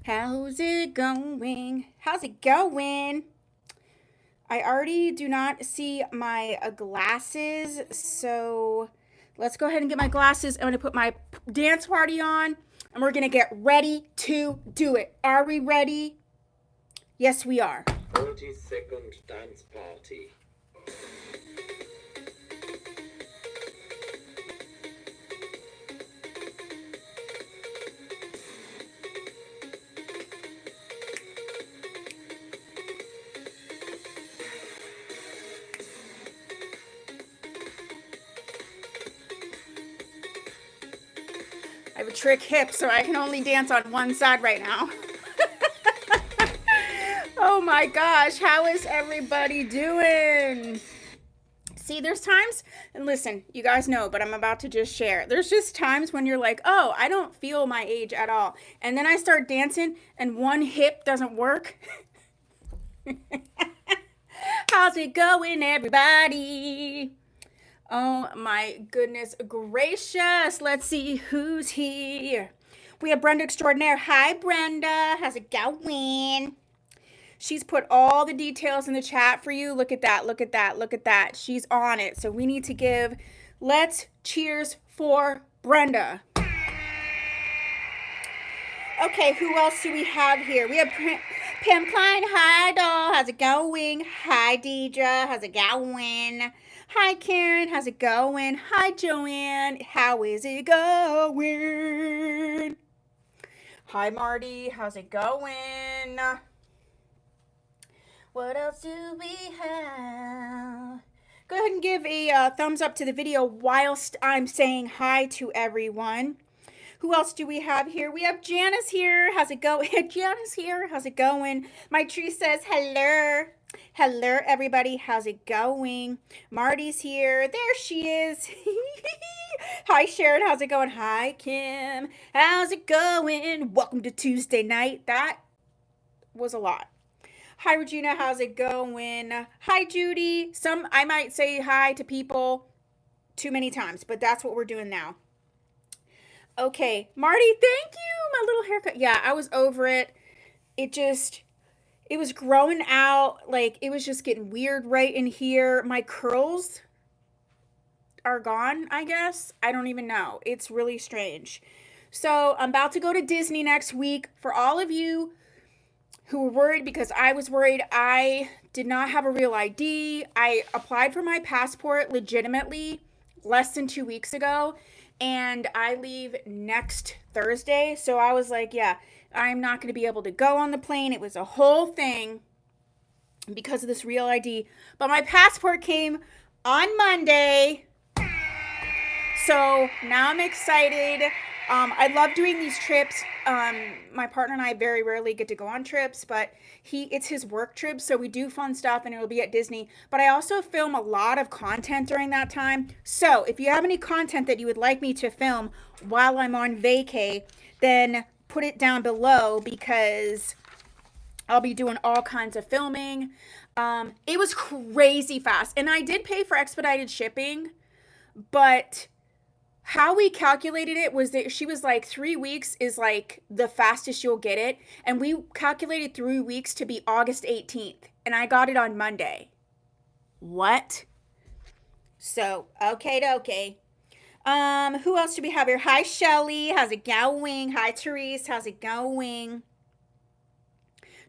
How's it going? How's it going? I already do not see my glasses, so let's go ahead and get my glasses. I'm going to put my dance party on, and we're going to get ready to do it. Are we ready? Yes, we are. 40-second dance party. I have a trick hip, so I can only dance on one side right now. Oh my gosh, how is everybody doing? See, there's times, and listen, you guys know, but I'm about to just share. There's just times when you're like, oh, I don't feel my age at all. And then I start dancing, and one hip doesn't work. How's it going, everybody? Oh my goodness gracious. Let's see who's here. We have Brenda Extraordinaire. Hi, Brenda. How's it going? She's put all the details in the chat for you. Look at that. Look at that. Look at that. She's on it. So we need to give, let's cheers for Brenda. Okay, who else do we have here? We have Pam Klein. Hi, doll. How's it going? Hi, Deidre. How's it going? Hi, Karen. How's it going? Hi, Joanne. How is it going? Hi, Marty. How's it going? What else do we have? Go ahead and give a thumbs up to the video whilst I'm saying hi to everyone. Who else do we have here? We have Janice here. How's it going? Janice here. How's it going? My tree says hello. Hello, everybody. How's it going? Marty's here. There she is. Hi, Sharon. How's it going? Hi, Kim. How's it going? Welcome to Tuesday night. That was a lot. Hi, Regina. How's it going? Hi, Judy. I might say hi to people too many times, but that's what we're doing now. Okay, Marty, thank you. My little haircut. Yeah, I was over it. It was growing out. Like, it was just getting weird right in here. My curls are gone, I guess. I don't even know. It's really strange. So, I'm about to go to Disney next week. For all of you who were worried, because I was worried, I did not have a real ID. I applied for my passport legitimately less than 2 weeks ago, and I leave next Thursday. So I was like, yeah, I'm not going to be able to go on the plane. It was a whole thing because of this real ID. But my passport came on Monday. So now I'm excited. I love doing these trips. My partner and I very rarely get to go on trips, but it's his work trip, so we do fun stuff, and it'll be at Disney. But I also film a lot of content during that time. So if you have any content that you would like me to film while I'm on vacay, then put it down below, because I'll be doing all kinds of filming. It was crazy fast, and I did pay for expedited shipping, but how we calculated it was that she was like 3 weeks is like the fastest you'll get it, and we calculated 3 weeks to be August 18th, and I got it on Monday. What? So okay. Who else do we have here? Hi, Shelly. How's it going? Hi, Therese. How's it going?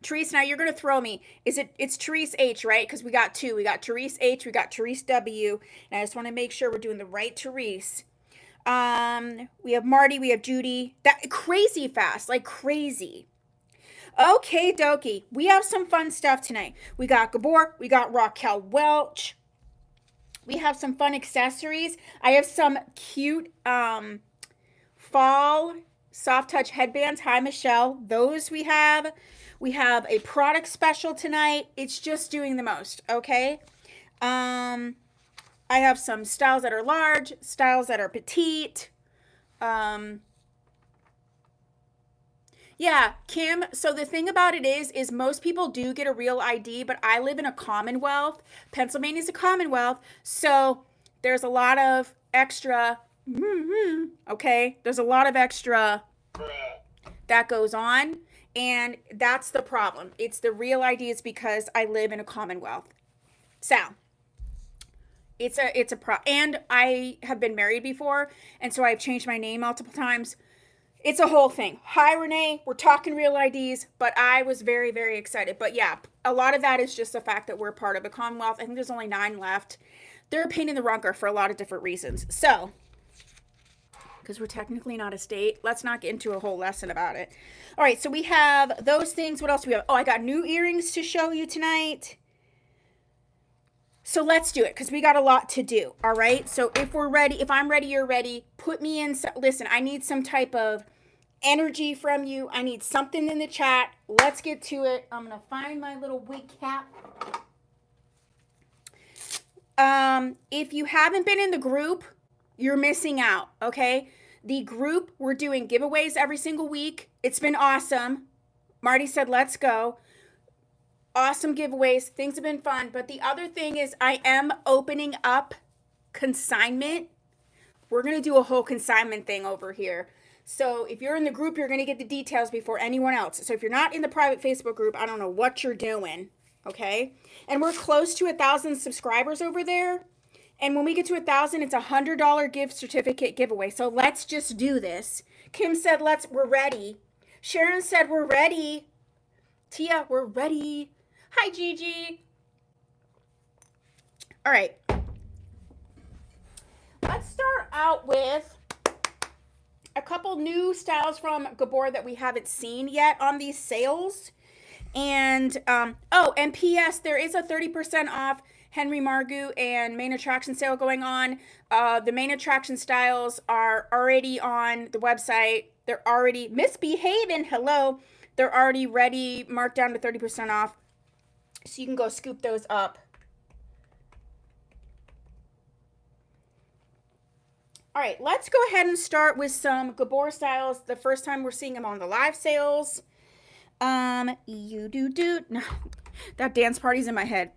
Therese, now you're gonna throw me. It's Therese H, right? Because we got two. We got Therese H, we got Therese W, and I just want to make sure we're doing the right Therese. We have Marty, we have Judy. That crazy fast, like crazy. Okay, dokie. We have some fun stuff tonight. We got Gabor, we got Raquel Welch. We have some fun accessories. I have some cute fall soft touch headbands. Hi, Michelle. Those we have. We have a product special tonight. It's just doing the most, okay? I have some styles that are large, styles that are petite. Yeah, Kim, so the thing about it is most people do get a real ID, but I live in a Commonwealth. Pennsylvania's a Commonwealth, so there's a lot of extra, okay? There's a lot of extra that goes on, And that's the problem. It's the Real ID is because I live in a Commonwealth. So it's a pro, and I have been married before, and so I've changed my name multiple times. It's a whole thing. Hi, Renee. We're talking Real IDs, but I was very, very excited. But yeah, a lot of that is just the fact that we're part of a Commonwealth. I think there's only 9 left. They're a pain in the runker for a lot of different reasons. So, because we're technically not a state, let's not get into a whole lesson about it. All right, so we have those things. What else do we have? Oh, I got new earrings to show you tonight. So let's do it because we got a lot to do. All right. So if we're ready, if I'm ready, you're ready. Put me in. Listen, I need some type of energy from you. I need something in the chat. Let's get to it. I'm going to find my little wig cap. If you haven't been in the group, you're missing out. Okay. The group, we're doing giveaways every single week. It's been awesome. Marty said, let's go. Awesome giveaways. Things have been fun. But the other thing is I am opening up consignment. We're going to do a whole consignment thing over here. So if you're in the group, you're going to get the details before anyone else. So if you're not in the private Facebook group, I don't know what you're doing. Okay. And we're close to 1,000 subscribers over there. And when we get to 1,000, it's $100 gift certificate giveaway. So let's just do this. Kim said, we're ready. Sharon said, we're ready. Tia, we're ready. Hi, Gigi. All right. Let's start out with a couple new styles from Gabor that we haven't seen yet on these sales. And, and P.S., there is a 30% off Henry Margu and main attraction sale going on. The main attraction styles are already on the website. They're already misbehaving. Hello. They're already ready, marked down to 30% off. So you can go scoop those up. All right, let's go ahead and start with some Gabor styles. The first time we're seeing them on the live sales. No, that dance party's in my head.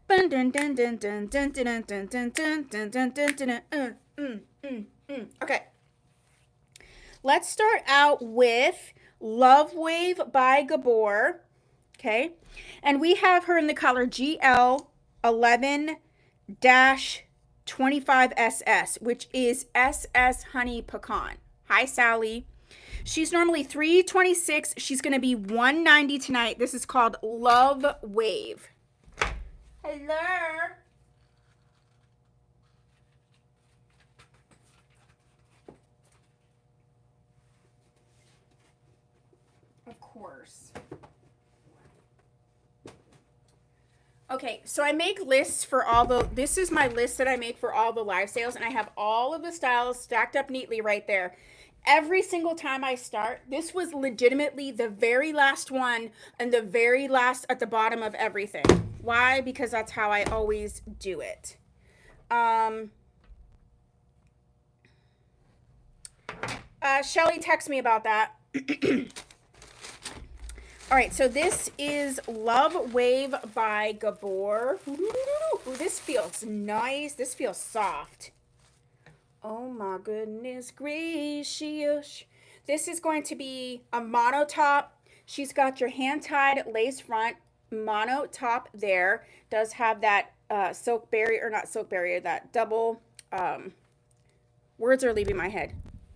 Okay. Let's start out with Love Wave by Gabor. Okay. And we have her in the color GL11-25SS, which is SS Honey Pecan. Hi, Sally. She's normally $326. She's going to be $190 tonight. This is called Love Wave. Hello. Of course. Okay, so I make lists for this is my list that I make for all the live sales, and I have all of the styles stacked up neatly right there. Every single time I start, this was legitimately the very last one and the very last at the bottom of everything. Why? Because that's how I always do it. Shelly, text me about that. All right, so this is Love Wave by Gabor. Ooh, this feels nice. This feels soft. Oh my goodness gracious. This is going to be a mono top. She's got your hand-tied lace front mono top there. Does have that silk barrier, or not silk barrier, that double, words are leaving my head.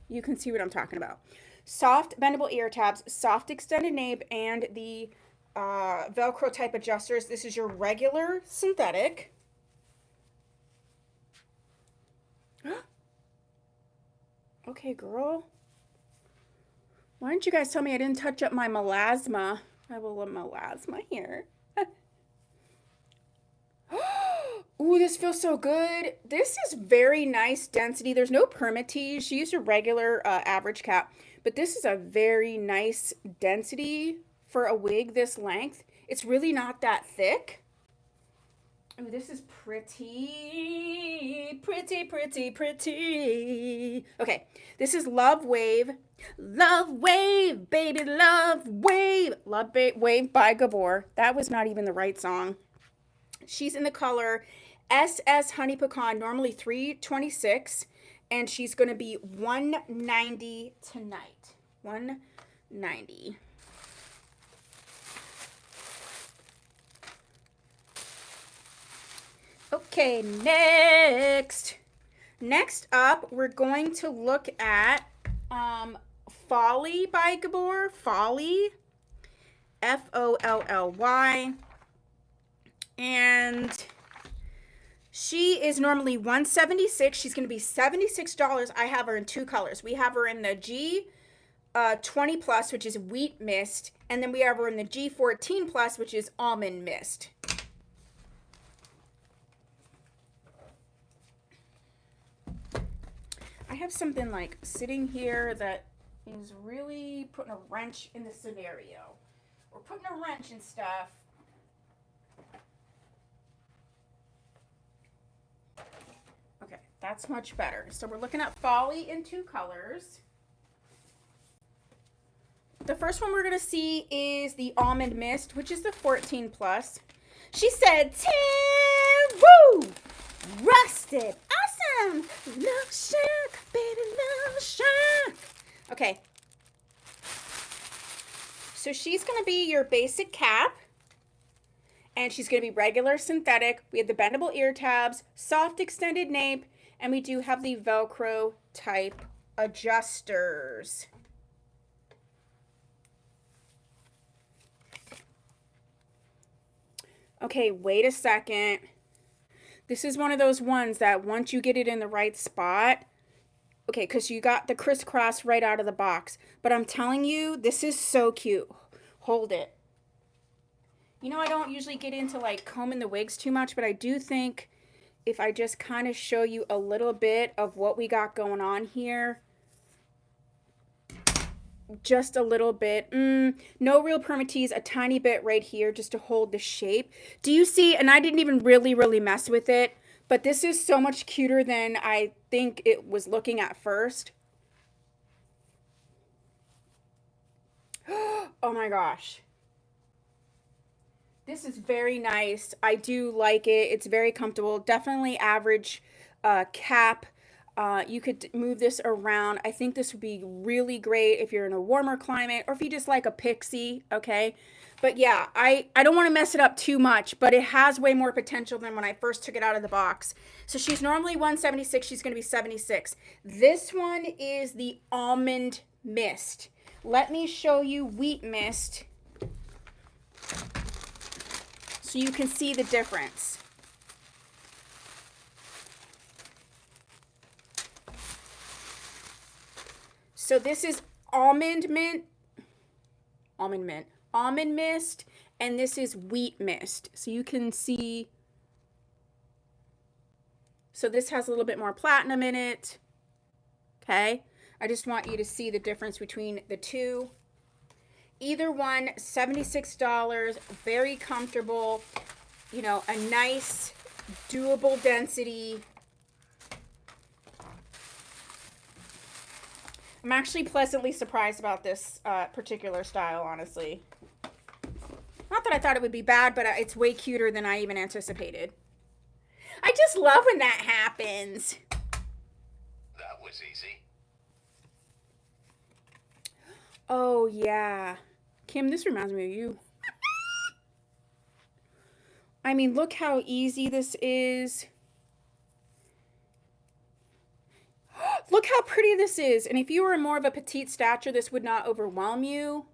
You can see what I'm talking about. Soft bendable ear tabs, soft extended nape, and the Velcro type adjusters. This is your regular synthetic. Okay, girl. Why didn't you guys tell me I didn't touch up my melasma? I have a little melasma here. Ooh, this feels so good. This is very nice density. There's no permatease. She used a regular average cap, but this is a very nice density for a wig this length. It's really not that thick. Ooh, this is pretty, pretty, pretty, pretty. Okay, this is Love Wave. Love Wave, baby, Love Wave. Love Wave by Gabor. That was not even the right song. She's in the color SS Honey Pecan, normally $326, and she's going to be $190 tonight. $190. Okay, next up, we're going to look at Folly by Gabor. Folly, Folly, and she is normally $176. She's going to be $76. I have her in two colors. We have her in the G 20 plus, which is wheat mist, and then we have her in the G14 plus, which is almond mist. I have something like sitting here that is really putting a wrench in the scenario. We're putting a wrench in stuff. Okay, that's much better. So we're looking at Folly in two colors. The first one we're going to see is the Almond Mist, which is the 14 plus. She said, woo! Rusted. Awesome. Love Shack, baby, Love Shack. Okay. So she's going to be your basic cap. And she's going to be regular synthetic. We have the bendable ear tabs, soft extended nape, and we do have the Velcro type adjusters. Okay, wait a second. This is one of those ones that once you get it in the right spot, okay, because you got the crisscross right out of the box. But I'm telling you, this is so cute. Hold it. You know, I don't usually get into like combing the wigs too much, but I do think if I just kind of show you a little bit of what we got going on here, just a little bit, no real permatease, a tiny bit right here just to hold the shape. Do you see? And I didn't even really mess with it, but this is so much cuter than I think it was looking at first. Oh my gosh. This is very nice. I do like it. It's very comfortable. Definitely average cap. You could move this around. I think this would be really great if you're in a warmer climate or if you just like a pixie, okay? But yeah, I don't want to mess it up too much, but it has way more potential than when I first took it out of the box. So she's normally $176. She's going to be $76. This one is the Almond Mist. Let me show you Wheat Mist so you can see the difference. So this is almond mist, and this is wheat mist. So you can see, so this has a little bit more platinum in it. Okay. I just want you to see the difference between the two. Either one, $76, very comfortable, you know, a nice, doable density. I'm actually pleasantly surprised about this particular style, honestly. Not that I thought it would be bad, but it's way cuter than I even anticipated. I just love when that happens. That was easy. Oh, yeah. Kim, this reminds me of you. I mean, look how easy this is. Look how pretty this is. And if you were more of a petite stature, this would not overwhelm you.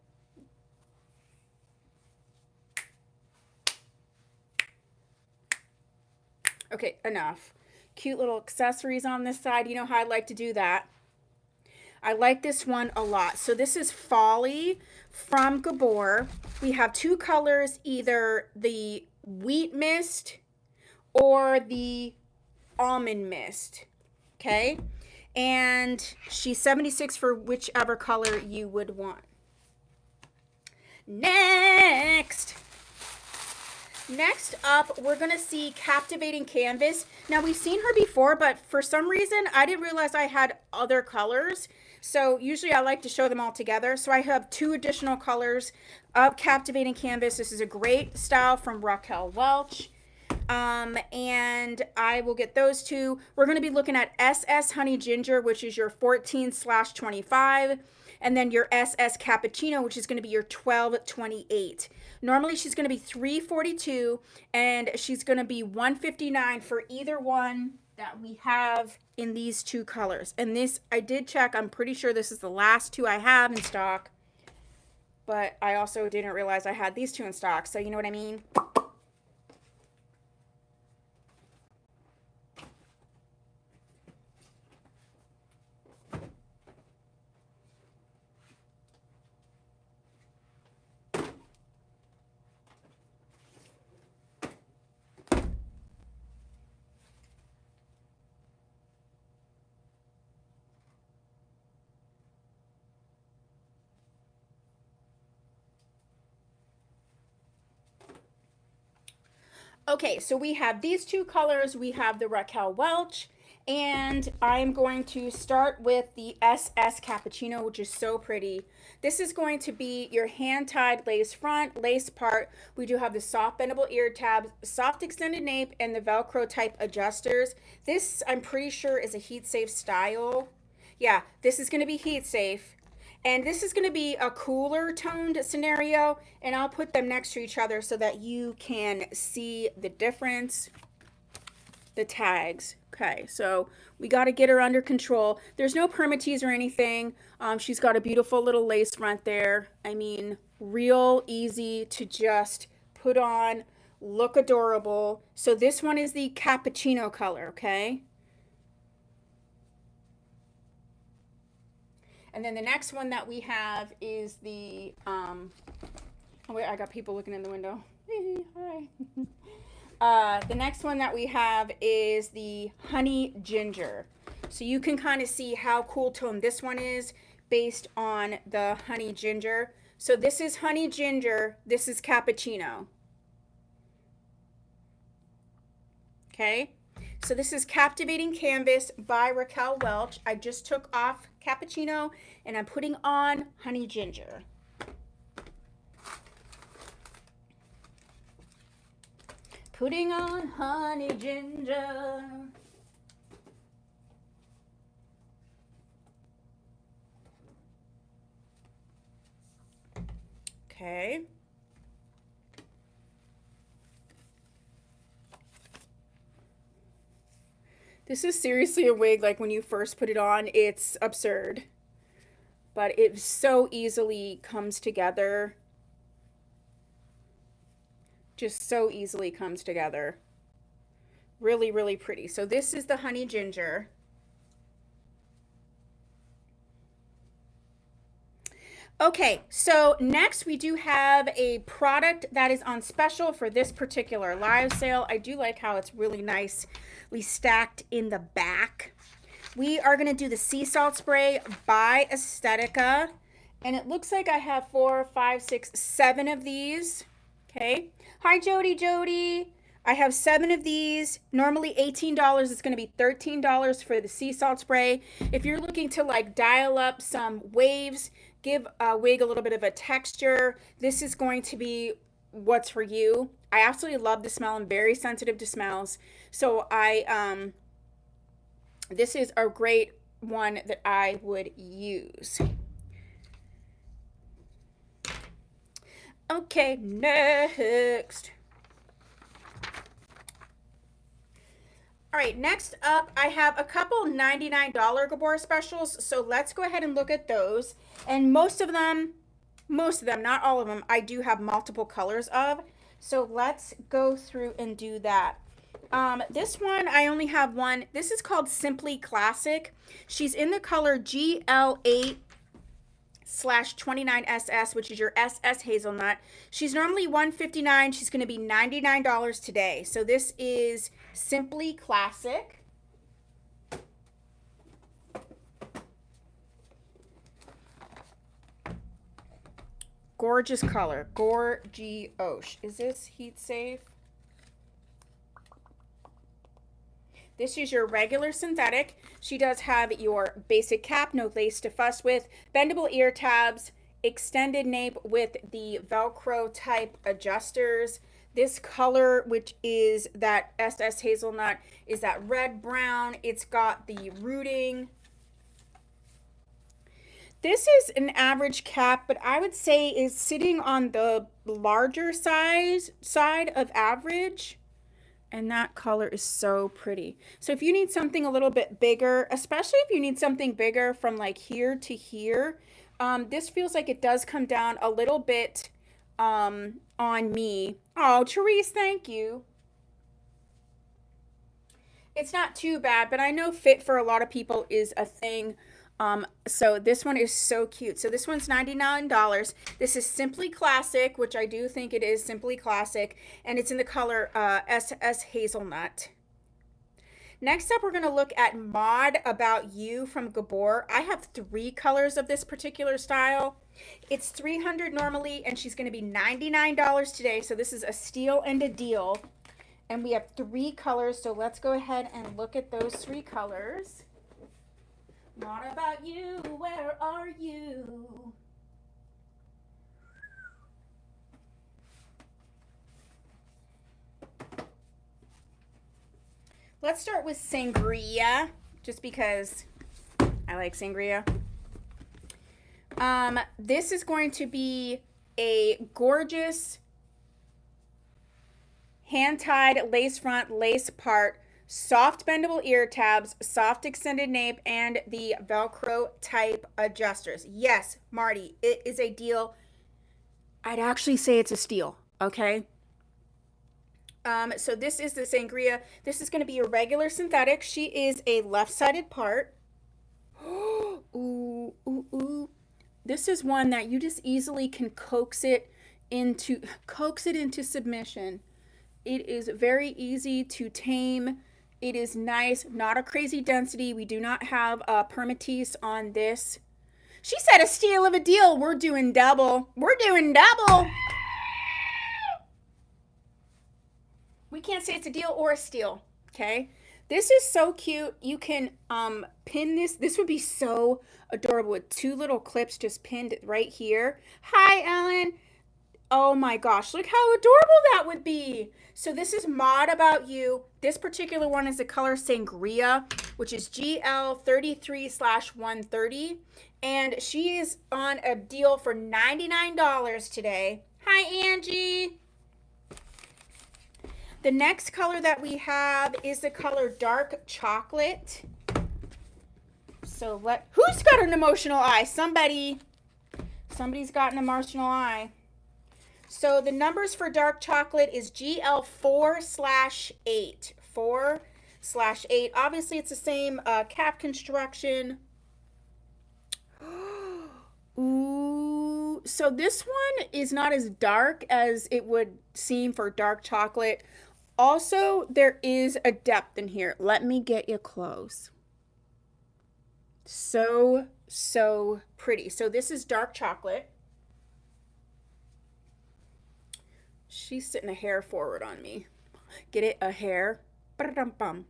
Okay, enough. Cute little accessories on this side. You know how I like to do that. I like this one a lot. So this is Folly from Gabor. We have two colors, either the Wheat Mist or the Almond Mist. Okay? And she's $76 for whichever color you would want. Next up, we're going to see Captivating Canvas. Now, we've seen her before, but for some reason, I didn't realize I had other colors. So usually I like to show them all together. So I have two additional colors of Captivating Canvas. This is a great style from Raquel Welch. And I will get those two. We're going to be looking at SS Honey Ginger, which is your 14/25. and then your SS Cappuccino, which is going to be your $12.28. Normally she's going to be $3.42, and she's going to be $159 for either one that we have in these two colors. And this, I did check, I'm pretty sure this is the last two I have in stock, but I also didn't realize I had these two in stock, so you know what I mean? Okay, so we have these two colors. We have the Raquel Welch, and I'm going to start with the SS Cappuccino, which is so pretty. This is going to be your hand-tied lace front, lace part. We do have the soft bendable ear tabs, soft extended nape, and the Velcro type adjusters. This, I'm pretty sure, is a heat-safe style. Yeah, this is going to be heat-safe. And this is going to be a cooler toned scenario, and I'll put them next to each other so that you can see the difference. The tags. Okay, so we got to get her under control. There's no permatease or anything. She's got a beautiful little lace front there. I mean, real easy to just put on, look adorable. So this one is the cappuccino color, okay? And then the next one that we have is the, oh wait, I got people looking in the window. Hi. The next one that we have is the honey ginger. So you can kind of see how cool toned this one is based on the honey ginger. So this is honey ginger, this is cappuccino. Okay. So this is Captivating Canvas by Raquel Welch. I just took off cappuccino and I'm putting on honey ginger. Putting on honey ginger. Okay. This is seriously a wig, like when you first put it on, it's absurd. But it so easily comes together. Just so easily comes together. Really, really pretty. So this is the honey ginger. Okay, so next we do have a product that is on special for this particular live sale. I do like how it's really nicely stacked in the back. We are going to do the sea salt spray by Aesthetica, and it looks like I have 4, 5, 6, 7 of these. Okay. Hi, Jody. I have 7 of these. Normally $18. It's going to be $13 for the sea salt spray. If you're looking to like dial up some waves, give a wig a little bit of a texture, this is going to be what's for you. I absolutely love the smell. I'm very sensitive to smells. So this is a great one that I would use. Okay, next. All right, next up, I have a couple $99 Gabor specials. So let's go ahead and look at those. And most of them, not all of them, I do have multiple colors of. So let's go through and do that. This one, I only have one. This is called Simply Classic. She's in the color GL8/29SS, which is your SS hazelnut. She's normally $159. She's going to be $99 today. So this is Simply Classic. Gorgeous color. Gorgeous. Is this heat safe? This is your regular synthetic. She does have your basic cap, no lace to fuss with, bendable ear tabs, extended nape with the Velcro type adjusters. This color, which is that SS hazelnut, is that red brown. It's got the rooting. This is an average cap, but I would say is sitting on the larger side of average. And that color is so pretty. So if you need something a little bit bigger, especially if you need something bigger from like here to here, this feels like it does come down a little bit on me. Oh, Therese, thank you. It's not too bad, but I know fit for a lot of people is a thing. So this one is so cute. So this one's $99. This is Simply Classic, which I do think it is Simply Classic, and it's in the color SS Hazelnut. Next up, we're going to look at Mod About You from Gabor. I have 3 colors of this particular style. It's $300 normally, and she's going to be $99 today. So this is a steal and a deal. And we have 3 colors, so let's go ahead and look at those 3 colors. Mod About You, where are you? Let's start with Sangria, just because I like Sangria. This is going to be a gorgeous hand-tied lace front, lace part, soft bendable ear tabs, soft extended nape, and the Velcro type adjusters. Yes, Marty, it is a deal. I'd actually say it's a steal, okay? So this is the Sangria. This is going to be a regular synthetic. She is a left-sided part. Ooh, ooh, ooh. This is one that you just easily can coax it into submission. It is very easy to tame. It is nice, not a crazy density. We do not have a permatease on this. She said a steal of a deal. We're doing double. We're doing double. We can't say it's a deal or a steal, okay? This is so cute. You can pin this. This would be so adorable with 2 little clips just pinned right here. Hi, Ellen. Oh my gosh, look how adorable that would be. So this is Mod About You. This particular one is the color Sangria, which is GL33/130. And she is on a deal for $99 today. Hi, Angie. The next color that we have is the color Dark Chocolate. So who's got an emotional eye? Somebody's got an emotional eye. So the numbers for Dark Chocolate is GL4/8. 4/8. Obviously, it's the same cap construction. Ooh. So this one is not as dark as it would seem for Dark Chocolate. Also, there is a depth in here. Let me get you close. So pretty. So this is Dark Chocolate. She's sitting a hair forward on me. Get it? A hair. Ba-da-dum-bum.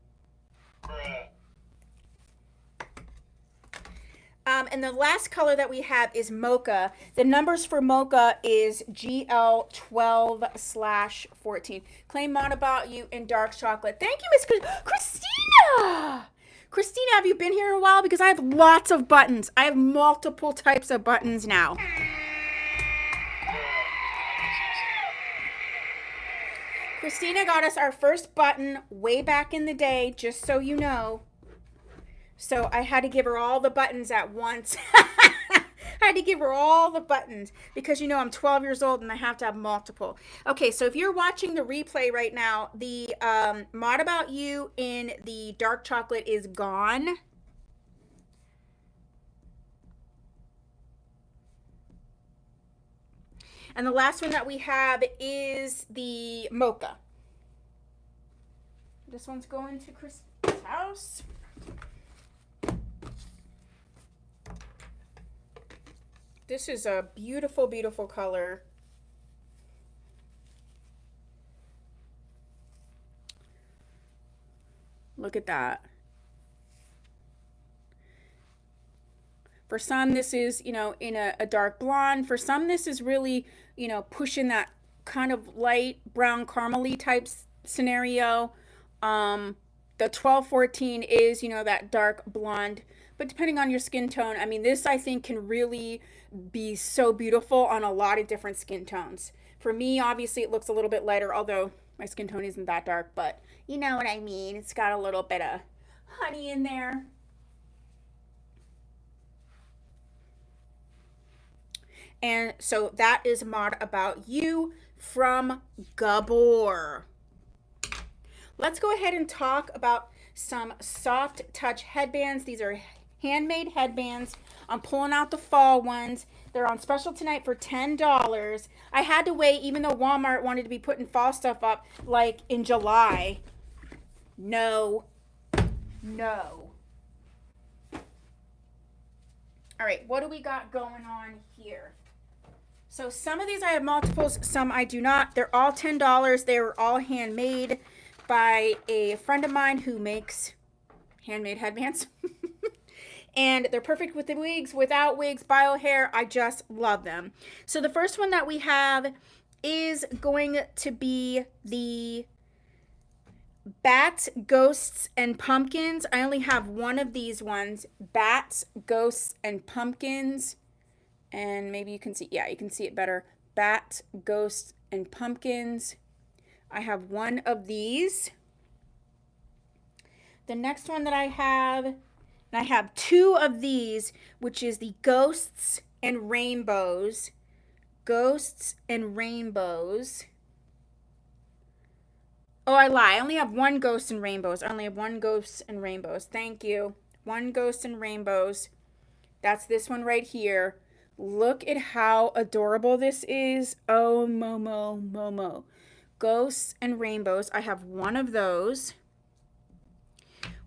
And the last color that we have is Mocha. The numbers for Mocha is GL12/14. Claim Mod About You in Dark Chocolate. Thank you, Miss Christina. Christina, have you been here a while? Because I have lots of buttons. I have multiple types of buttons now. Christina got us our first button way back in the day, just so you know. So I had to give her all the buttons at once. I had to give her all the buttons because, you know, I'm 12 years old and I have to have multiple. Okay, so if you're watching the replay right now, the Mod About You in the Dark Chocolate is gone. And the last one that we have is the Mocha. This one's going to Chris's house. This is a beautiful, beautiful color. Look at that. For some, this is, you know, in a dark blonde. For some, this is really, you know, pushing that kind of light brown caramel-y type scenario. The 12/14 is, you know, that dark blonde. But depending on your skin tone, I mean, this I think can really be so beautiful on a lot of different skin tones. For me, obviously, it looks a little bit lighter, although my skin tone isn't that dark, but you know what I mean. It's got a little bit of honey in there. And so that is Mod About You from Gabor. Let's go ahead and talk about some soft touch headbands. These are handmade headbands. I'm pulling out the fall ones. They're on special tonight for $10. I had to wait even though Walmart wanted to be putting fall stuff up like in July. No. No. All right, what do we got going on here? So some of these I have multiples, some I do not. They're all $10. They were all handmade by a friend of mine who makes handmade headbands. And they're perfect with the wigs, without wigs, bio hair. I just love them. So the first one that we have is going to be the Bats, Ghosts, and Pumpkins. I only have one of these ones. Bats, Ghosts, and Pumpkins. And maybe you can see, yeah, you can see it better. Bats, Ghosts, and Pumpkins. I have one of these. The next one that I have two of these, which is the Ghosts and Rainbows. Ghosts and Rainbows. Oh, I lie. I only have one Ghost and Rainbows. I only have one Ghost and Rainbows. Thank you. One Ghost and Rainbows. That's this one right here. Look at how adorable this is. Oh, Momo, Momo. Ghosts and Rainbows. I have one of those.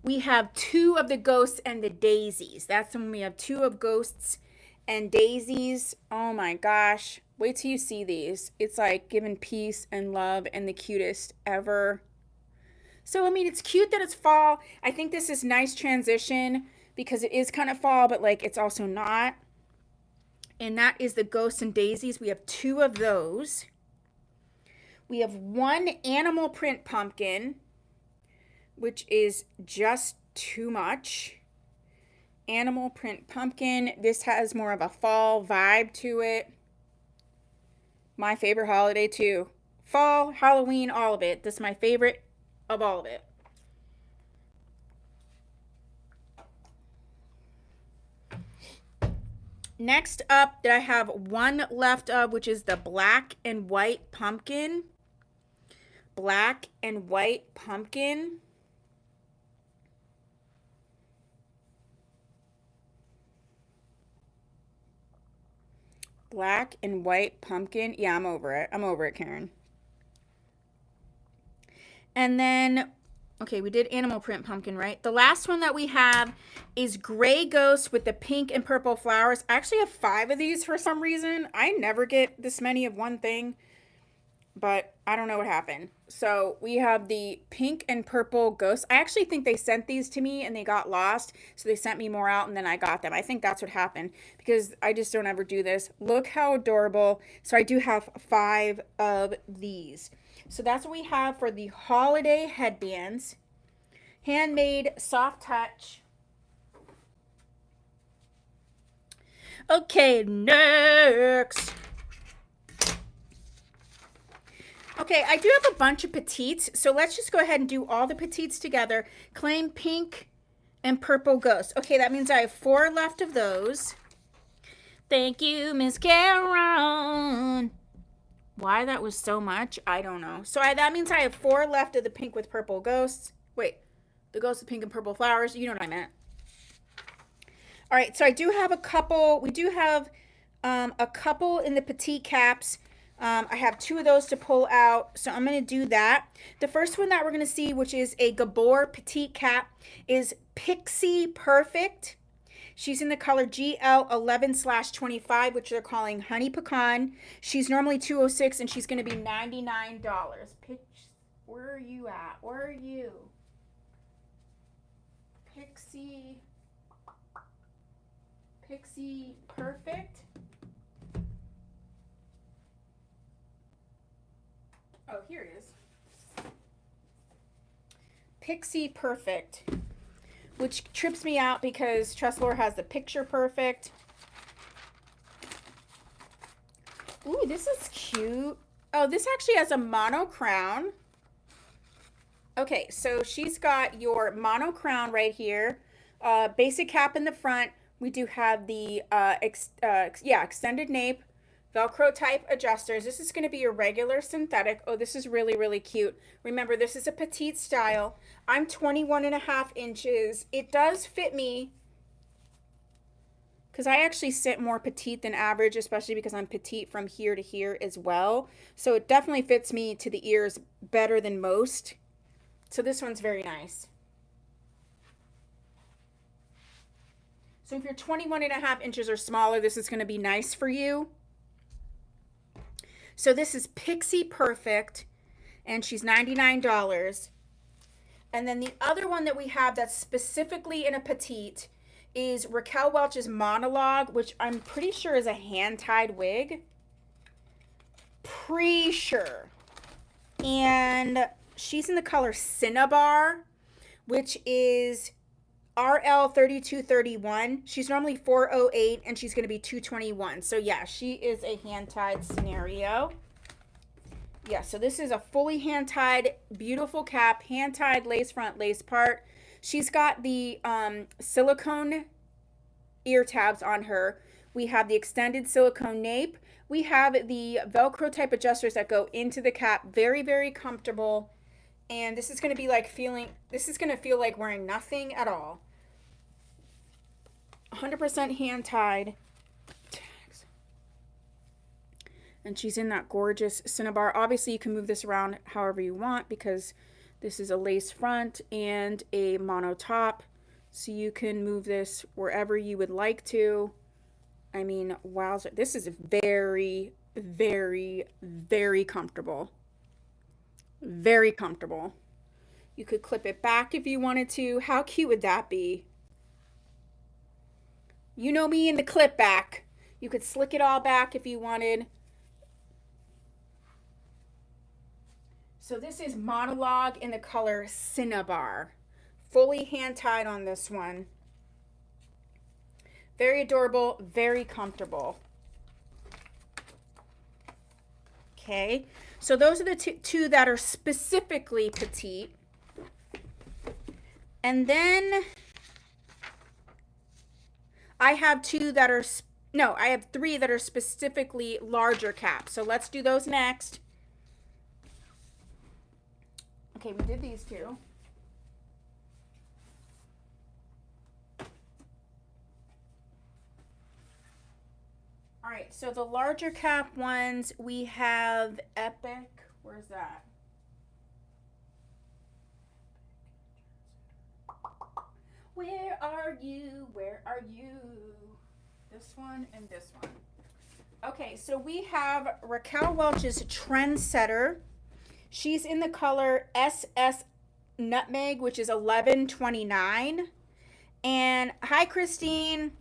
We have two of the Ghosts and the Daisies. That's when we have two of Ghosts and Daisies. Oh my gosh. Wait till you see these. It's like giving peace and love and the cutest ever. So, I mean, it's cute that it's fall. I think this is nice transition because it is kind of fall, but like it's also not. And that is the Ghosts and Daisies. We have two of those. We have one animal print pumpkin, which is just too much. Animal print pumpkin. This has more of a fall vibe to it. My favorite holiday too. Fall, Halloween, all of it. This is my favorite of all of it. Next up that I have one left of, which is the black and white pumpkin. Black and white pumpkin. Black and white pumpkin. Yeah, I'm over it. I'm over it, Karen. And then, okay, we did animal print pumpkin, right? The last one that we have is gray ghost with the pink and purple flowers. I actually have 5 of these for some reason. I never get this many of one thing, but I don't know what happened. So we have the pink and purple ghosts. I actually think they sent these to me and they got lost. So they sent me more out and then I got them. I think that's what happened because I just don't ever do this. Look how adorable. So I do have 5 of these. So that's what we have for the holiday headbands. Handmade, soft touch. Okay, next. Okay, I do have a bunch of petites, so let's just go ahead and do all the petites together. Claim pink and purple ghost. Okay, that means I have 4 left of those. Thank you, Miss Karen. Why that was so much, I don't know. So that means I have 4 left of the pink with purple ghosts. Wait, the ghost with pink and purple flowers. You know what I meant. All right, so I do have a couple. We do have a couple in the petite caps. I have 2 of those to pull out, so I'm going to do that. The first one that we're going to see, which is a Gabor petite cap, is Pixie Perfect. She's in the color GL11/25, which they're calling Honey Pecan. She's normally $206, and she's going to be $99. Where are you at? Where are you? Pixie Perfect. Oh, here it is. Pixie Perfect. which trips me out because Tresslor has the picture perfect. Ooh, this is cute. Oh, this actually has a mono crown. Okay, so she's got your mono crown right here. Basic cap in the front. We do have the extended nape, Velcro type adjusters. This is going to be your regular synthetic. Oh, this is really, really cute. Remember, this is a petite style. I'm 21.5 inches. It does fit me because I actually sit more petite than average, especially because I'm petite from here to here as well. So it definitely fits me to the ears better than most. So this one's very nice. So if you're 21.5 inches or smaller, this is going to be nice for you. So this is Pixie Perfect, and she's $99. And then the other one that we have that's specifically in a petite is Raquel Welch's Monologue, which I'm pretty sure is a hand-tied wig. Pretty sure. And she's in the color Cinnabar, which is RL3231. She's normally 408 and she's going to be 221. So yeah, she is a hand-tied scenario. Yeah, so this is a fully hand-tied, beautiful cap, hand-tied lace front, lace part. She's got the silicone ear tabs on her. We have the extended silicone nape. We have the Velcro type adjusters that go into the cap. Very, very comfortable. And this is going to be like this is going to feel like wearing nothing at all. 100% hand tied. And she's in that gorgeous Cinnabar. Obviously, you can move this around however you want because this is a lace front and a mono top. So you can move this wherever you would like to. I mean, wowza. This is very, very, very comfortable. Very comfortable. You could clip it back if you wanted to. How cute would that be? You know me in the clip back. You could slick it all back if you wanted. So this is Monologue in the color Cinnabar. Fully hand tied on this one. Very adorable, very comfortable. Okay, so those are the two that are specifically petite. And then I have two that are, no, I have three that are specifically larger caps. So let's do those next. Okay, we did these two. All right, so the larger cap ones, we have Epic. Where's that? Where are you? Where are you? This one and this one. Okay, so we have Raquel Welch's Trendsetter. She's in the color SS Nutmeg, which is $11.29. And hi, Christine.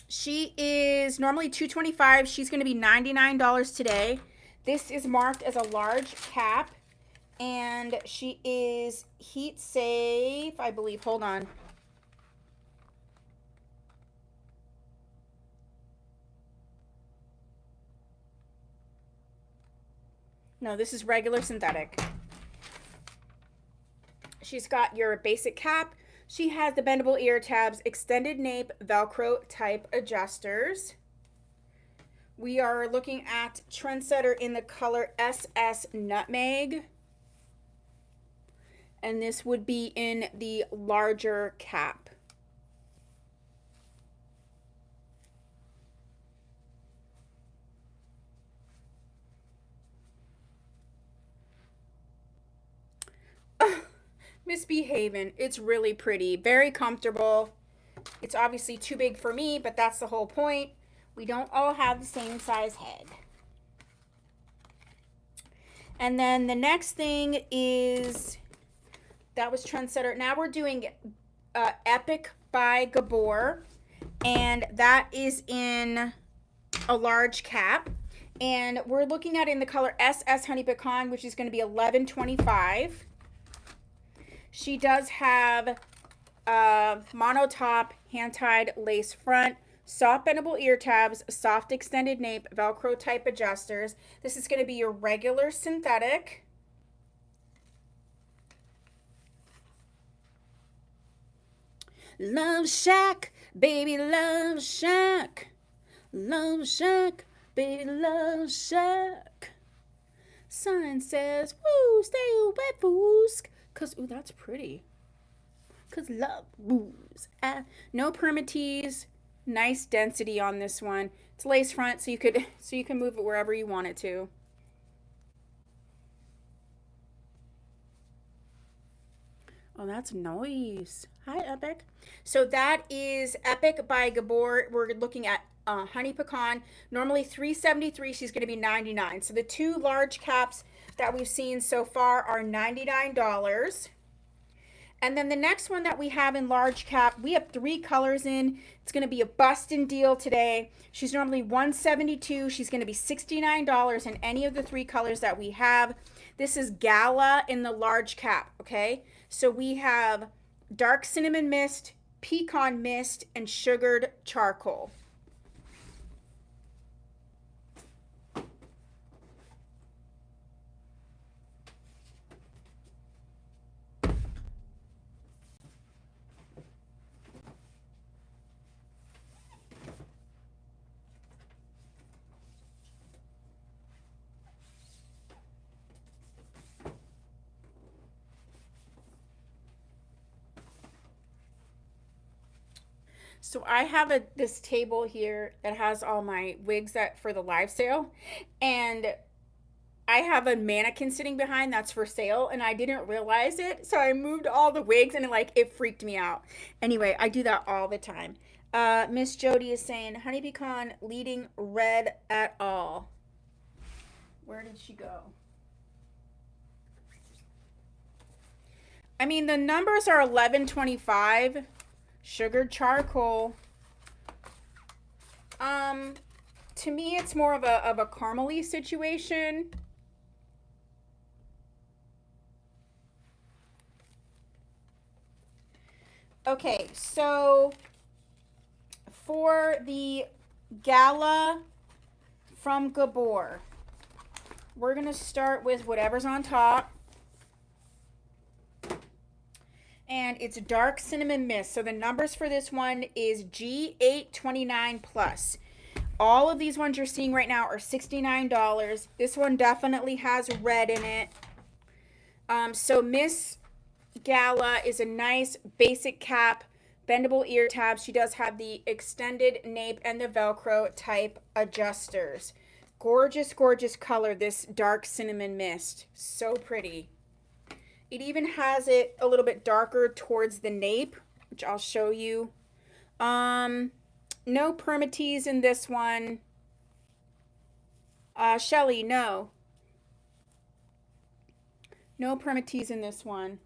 She is normally $225. She's going to be $99 today. This is marked as a large cap. And she is heat safe, I believe. Hold on. No, this is regular synthetic. She's got your basic cap. She has the bendable ear tabs, extended nape, Velcro type adjusters. We are looking at Trendsetter in the color SS Nutmeg. And this would be in the larger cap. Misbehaving. It's really pretty. Very comfortable. It's obviously too big for me, but that's the whole point. We don't all have the same size head. And then the next thing is, that was Trendsetter. Now we're doing Epic by Gabor. And that is in a large cap. And we're looking at it in the color SS Honey Pecan, which is going to be $11.25. She does have mono top, hand-tied lace front, soft bendable ear tabs, soft extended nape, Velcro type adjusters. This is going to be your regular synthetic. Love Shack, baby, Love Shack. Love Shack, baby, Love Shack. Sign says, woo, stay away, fools. Cause, ooh, that's pretty. Cause love woos. No permatease. Nice density on this one. It's lace front, so you can move it wherever you want it to. Oh, that's nice. Hi, Epic. So that is Epic by Gabor. We're looking at honey pecan. Normally $373. She's going to be $99. So the two large caps that we've seen so far are $99. And then the next one that we have in large cap, we have 3 colors in. It's going to be a bustin' deal today. She's normally $172. She's going to be $69 in any of the 3 colors that we have. This is Gala in the large cap, okay? So we have dark cinnamon mist, pecan mist, and sugared charcoal. So I have this table here that has all my wigs that for the live sale, and I have a mannequin sitting behind that's for sale, and I didn't realize it, so I moved all the wigs, and it freaked me out. Anyway, I do that all the time. Miss Jody is saying honey pecan leading red at all. Where did she go? I mean, the numbers are 1125. Sugared charcoal. To me, it's more of a caramely situation. Okay, so for the Gala from Gabor, we're gonna start with whatever's on top. And it's dark cinnamon mist. So the numbers for this one is G829 plus. All of these ones you're seeing right now are $69. This one definitely has red in it. So Miss Gala is a nice basic cap, bendable ear tabs. She does have the extended nape and the Velcro type adjusters. Gorgeous, gorgeous color, this dark cinnamon mist. So pretty. It even has it a little bit darker towards the nape, which I'll show you. No permatease in this one. Shelly, no. No permatease in this one.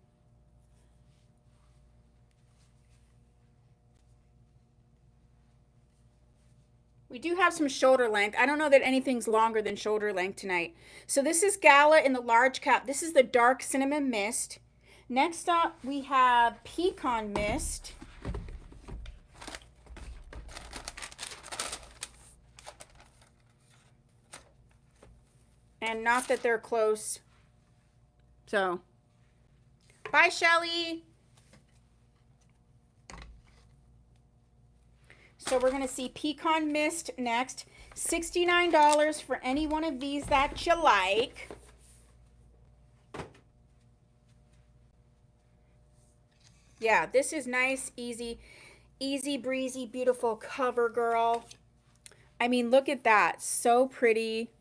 We do have some shoulder length. I don't know that anything's longer than shoulder length tonight. So this is Gala in the large cap. This is the dark cinnamon mist. Next up, we have pecan mist. And not that they're close. So, bye, Shelly. So we're going to see pecan mist next. $69 for any one of these that you like. Yeah, this is nice, easy breezy, beautiful cover girl. I mean, look at that. So pretty.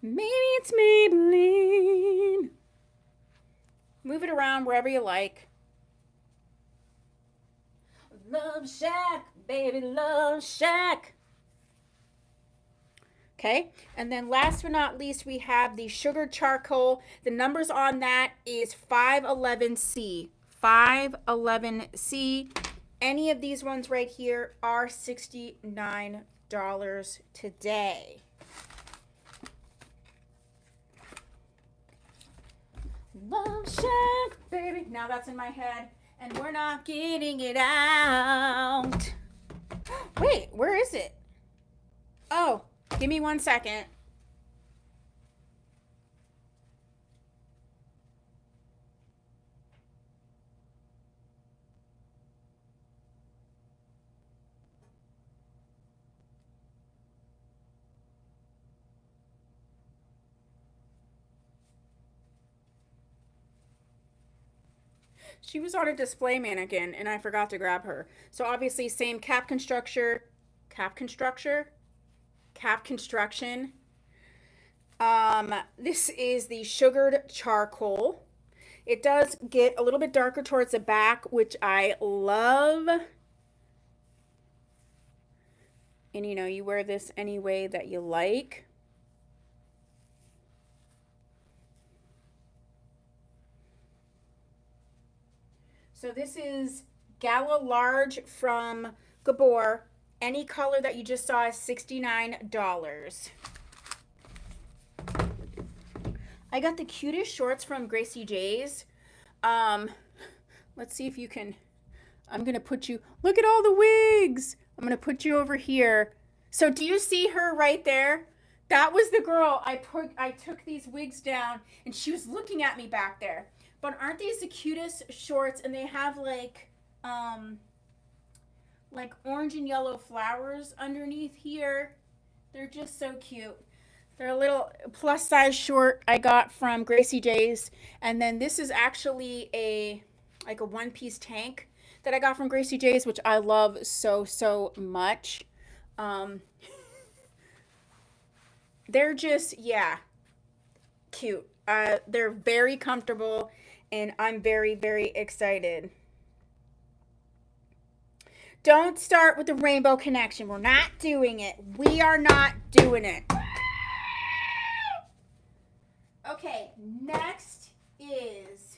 Maybe it's Maybelline. Move it around wherever you like. Love Shack, baby, Love Shack. Okay, and then last but not least, we have the sugar charcoal. The numbers on that is 511C. 511C. Any of these ones right here are $69 today. Love Shack, baby. Now that's in my head. and we're not getting it out. Wait, where is it? Oh, give me 1 second. She was on a display mannequin and I forgot to grab her. So obviously same cap construction. This is the sugared charcoal. It does get a little bit darker towards the back, which I love. And you know, you wear this any way that you like. So this is Gala Large from Gabor. Any color that you just saw is $69. I got the cutest shorts from Gracie J's. Let's see if you can, I'm going to put you, look at all the wigs. I'm going to put you over here. So do you see her right there? That was the girl I took these wigs down and she was looking at me back there. But aren't these the cutest shorts? And they have like orange and yellow flowers underneath here. They're just so cute. They're a little plus size short I got from Gracie J's. And then this is actually a one-piece tank that I got from Gracie J's, which I love so much. They're just, yeah, cute. They're very comfortable and I'm very excited. Don't start with the rainbow connection. We're not doing it. We are not doing it. Okay, next is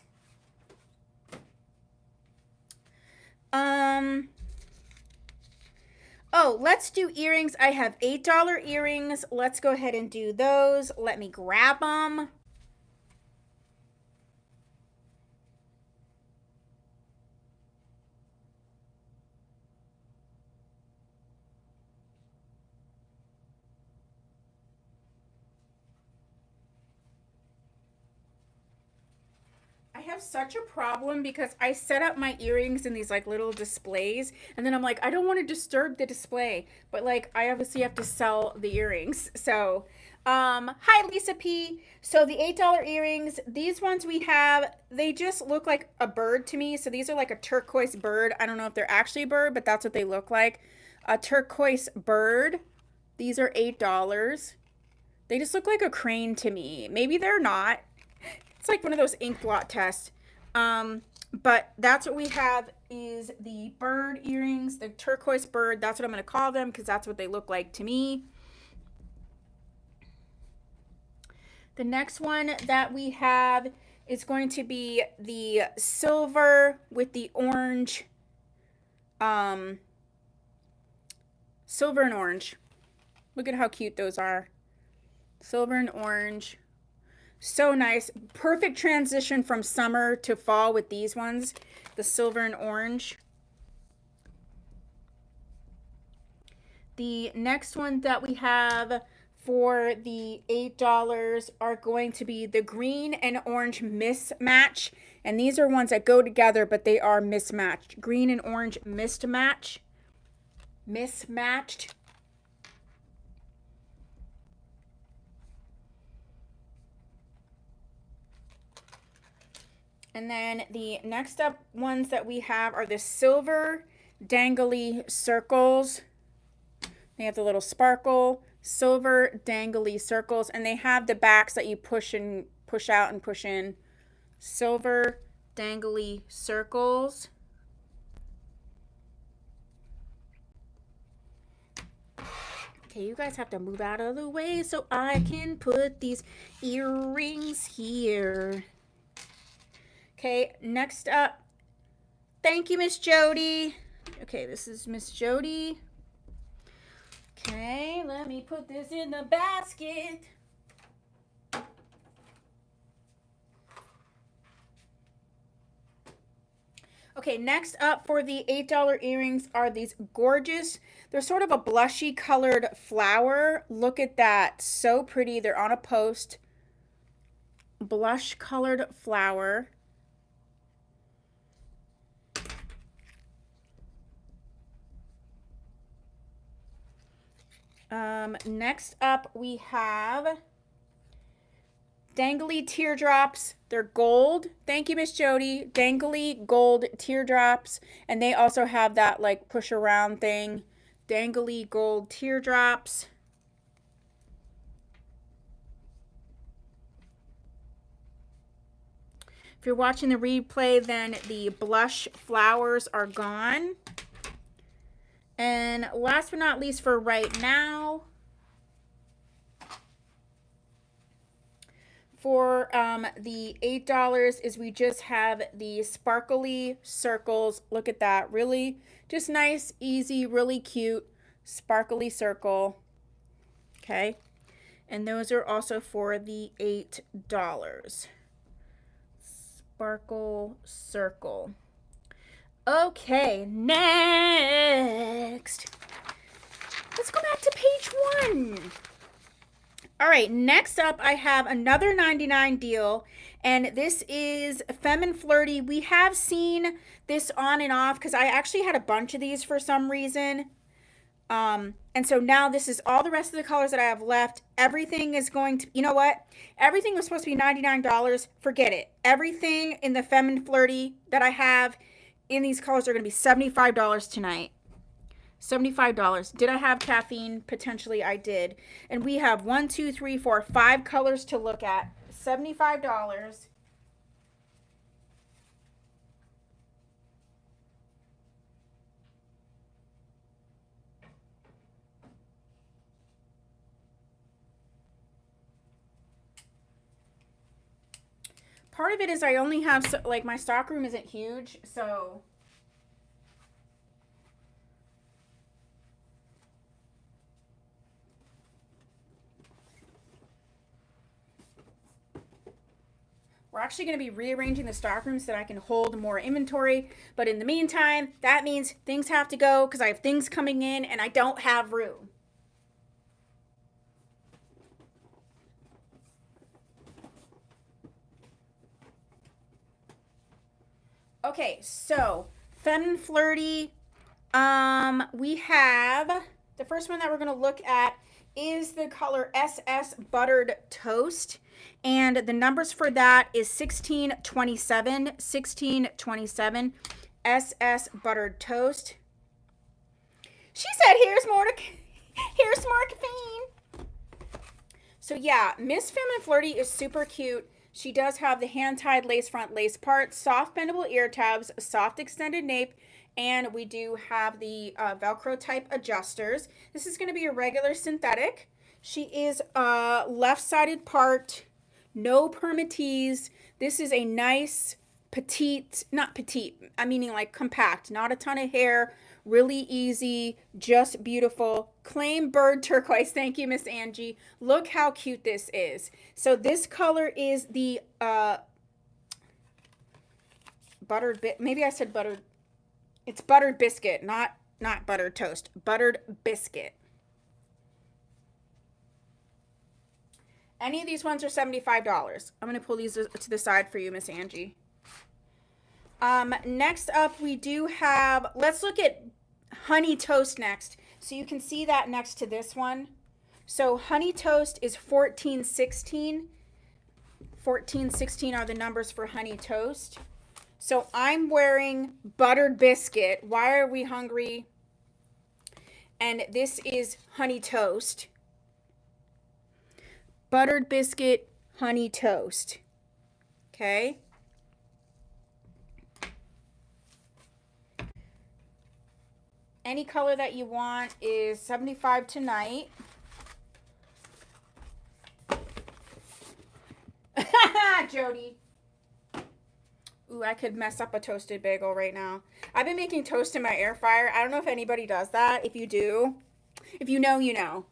oh, let's do earrings. I have $8 earrings. Let's go ahead and do those. Let me grab them. I have such a problem because I set up my earrings in these like little displays and then I'm like, I don't want to disturb the display, but like I obviously have to sell the earrings. So, hi Lisa P. So the $8 earrings, these ones we have, they just look like a bird to me. So these are like a turquoise bird. I don't know if they're actually a bird, but that's what they look like. A turquoise bird. These are $8. They just look like a crane to me. Maybe they're not. It's like one of those ink blot tests. But that's what we have is the bird earrings, the turquoise bird. That's what I'm going to call them because that's what they look like to me. The next one that we have is going to be the silver with the orange. Silver and orange. Look at how cute those are. Silver and orange. So nice. Perfect transition from summer to fall with these ones. The silver and orange. The next one that we have for the $8 are going to be the green and orange mismatch. And these are ones that go together, but they are mismatched. Green and orange mismatched. And then the next up ones that we have are the silver dangly circles. They have the little sparkle, silver dangly circles, and they have the backs that you push and push out and push in. Silver dangly circles. Okay, you guys have to move out of the way so I can put these earrings here. Okay, next up, thank you, Miss Jody. Okay, this is Miss Jody. Okay, let me put this in the basket. Okay, next up for the $8 earrings are these gorgeous, they're sort of a blushy colored flower. Look at that, so pretty. They're on a post. Blush colored flower. Next up we have dangly teardrops. They're gold. Thank you, Miss Jody. Dangly gold teardrops. And they also have that like push around thing. Dangly gold teardrops. If you're watching the replay, then the blush flowers are gone. And last but not least for right now, for the $8 is we just have the sparkly circles. Look at that. Really just nice, easy, really cute sparkly circle. Okay. And those are also for the $8. Sparkle circle. Okay, next. Let's go back to page 1. All right, next up I have another 99 deal, and this is Femme and Flirty. We have seen this on and off because I actually had a bunch of these for some reason. And so now this is all the rest of the colors that I have left. Everything is going to, you know what? Everything was supposed to be $99. Forget it. Everything in the Femme and Flirty that I have in these colors are going to be $75 tonight. $75. Did I have caffeine? Potentially I did. And we have 1, 2, 3, 4, 5 colors to look at. $75. Part of it is I only have, like, my stock room isn't huge, so we're actually going to be rearranging the stock room so that I can hold more inventory. But in the meantime, that means things have to go because I have things coming in and I don't have room. Okay, so Femme and Flirty. We have the first one that we're going to look at is the color SS Buttered Toast. And the numbers for that is 1627, 1627, SS Buttered Toast. She said, here's more caffeine. So yeah, Miss Femme and Flirty is super cute. She does have the hand-tied lace front lace part, soft bendable ear tabs, soft extended nape, and we do have the Velcro type adjusters. This is going to be a regular synthetic. She is left-sided part, no permatease. This is a nice petite, not petite, I'm meaning like compact, not a ton of hair, really easy, just beautiful. Claim bird turquoise. Thank you, Miss Angie. Look how cute this is. So this color is the buttered bit. Maybe I said buttered. It's buttered biscuit, not buttered toast. Buttered biscuit. Any of these ones are $75. I'm going to pull these to the side for you, Miss Angie. Next up, we do have, let's look at Honey Toast next. So you can see that next to this one. So Honey Toast is 1416. 1416 are the numbers for Honey Toast. So I'm wearing Buttered Biscuit. Why are we hungry? And this is Honey Toast. Buttered Biscuit, Honey Toast. Okay. Any color that you want is $75 tonight. Jody. Ooh, I could mess up a toasted bagel right now. I've been making toast in my air fryer. I don't know if anybody does that. If you do, if you know, you know.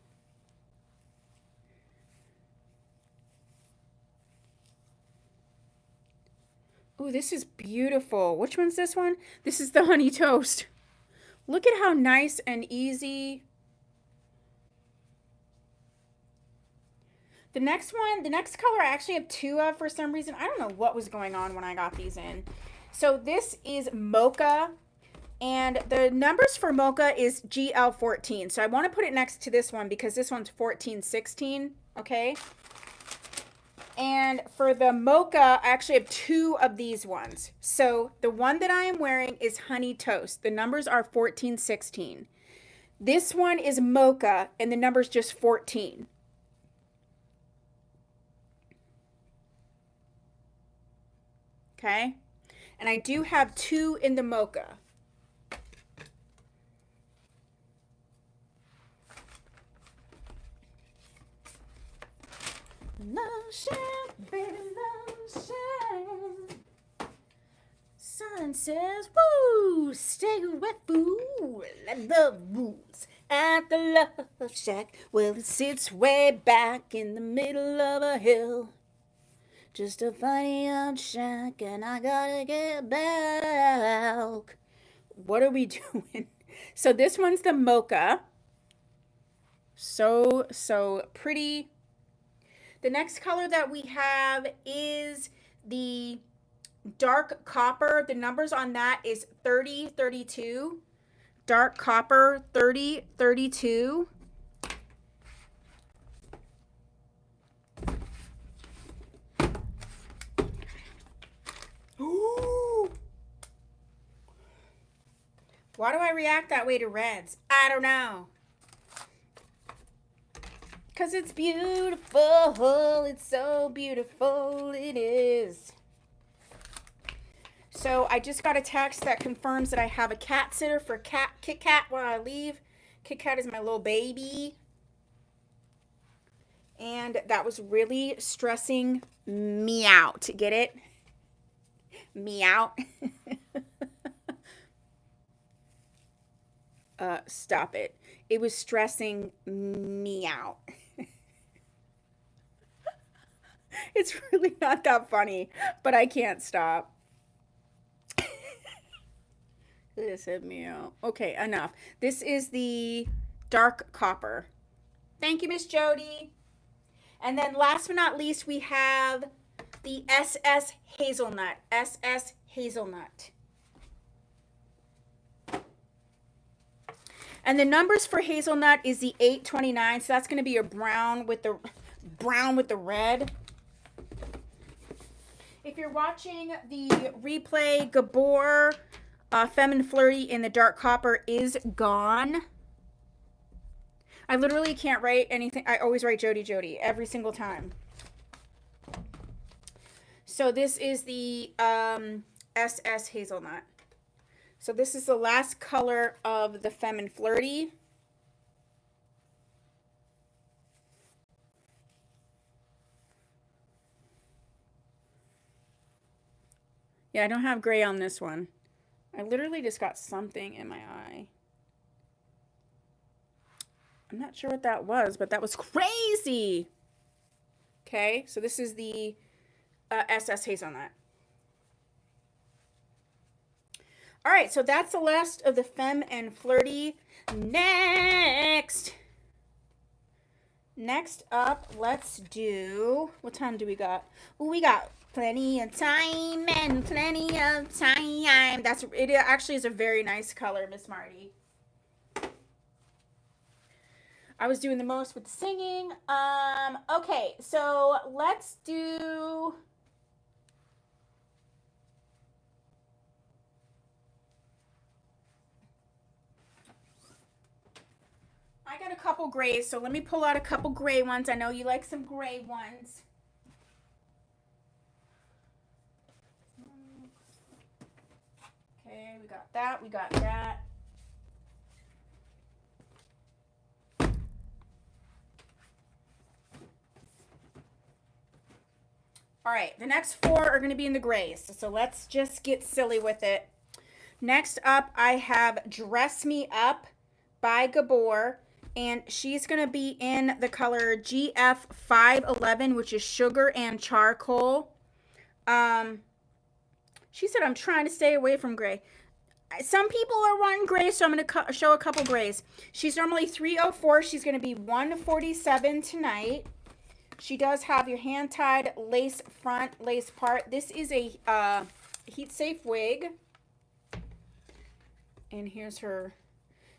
Oh, this is beautiful. Which one's this one? This is the honey toast. Look at how nice and easy. The next one, the next color I actually have two of for some reason. I don't know what was going on when I got these in. So this is Mocha. And the numbers for Mocha is GL14. So I want to put it next to this one because this one's 1416. Okay. And for the Mocha, I actually have two of these ones. So the one that I am wearing is Honey Toast. The numbers are 1416. This one is Mocha, and the number's just 14. Okay? And I do have two in the Mocha. Lotion, baby, lotion. Sun says, woo, stay with boo. Let love rules at the Love Shack. Well, it sits way back in the middle of a hill. Just a funny old shack, and I gotta get back. What are we doing? So this one's the Mocha. So pretty. The next color that we have is the dark copper. The numbers on that is 3032. Dark copper 3032. Ooh. Why do I react that way to reds? I don't know. Because it's beautiful. It's so beautiful. It is. So I just got a text that confirms that I have a cat sitter for Kit Kat when I leave. Kit Kat is my little baby. And that was really stressing me out. Get it? Me out. Stop it. It was stressing me out. It's really not that funny, but I can't stop. This hit me out. Okay, enough. This is the dark copper. Thank you, Miss Jody. And then last but not least, we have the SS Hazelnut. SS Hazelnut. And the numbers for Hazelnut is the 829. So that's going to be a brown with the red. If you're watching the replay, Gabor, Femme Flirty in the dark copper is gone. I literally can't write anything. I always write Jody every single time. So this is the SS Hazelnut. So this is the last color of the Femme Flirty. Yeah, I don't have gray on this one. I literally just got something in my eye. I'm not sure what that was, but that was crazy. Okay, so this is the SS Hazelnut. All right, so that's the last of the Femme and Flirty. Next up, let's do, what time do we got? Ooh, we got plenty of time and plenty of time. It actually is a very nice color, Miss Marty. I was doing the most with the singing. Okay, so let's do, I got a couple grays, so let me pull out a couple gray ones. I know you like some gray ones. Okay, we got that, we got that. All right, the next four are going to be in the grays, so let's just get silly with it. Next up, I have Dress Me Up by Gabor, and she's going to be in the color GF511, which is sugar and charcoal. She said, I'm trying to stay away from gray. Some people are wanting gray, so I'm going to show a couple grays. She's normally 304. She's going to be 147 tonight. She does have your hand-tied lace front, lace part. This is a heat-safe wig. And here's her.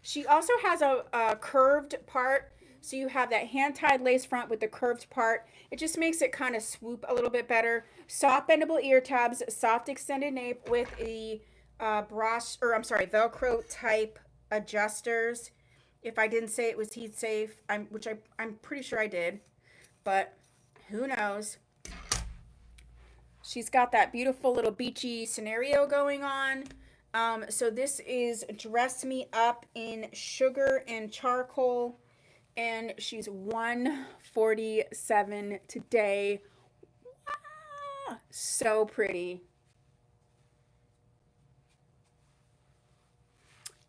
She also has a curved part. So you have that hand-tied lace front with the curved part. It just makes it kind of swoop a little bit better. Soft bendable ear tabs, soft extended nape with the Velcro type adjusters. If I didn't say it was heat safe, which I'm pretty sure I did, but who knows. She's got that beautiful little beachy scenario going on. So this is Dress Me Up in Sugar and Charcoal. And she's 147 today. Wow, so pretty.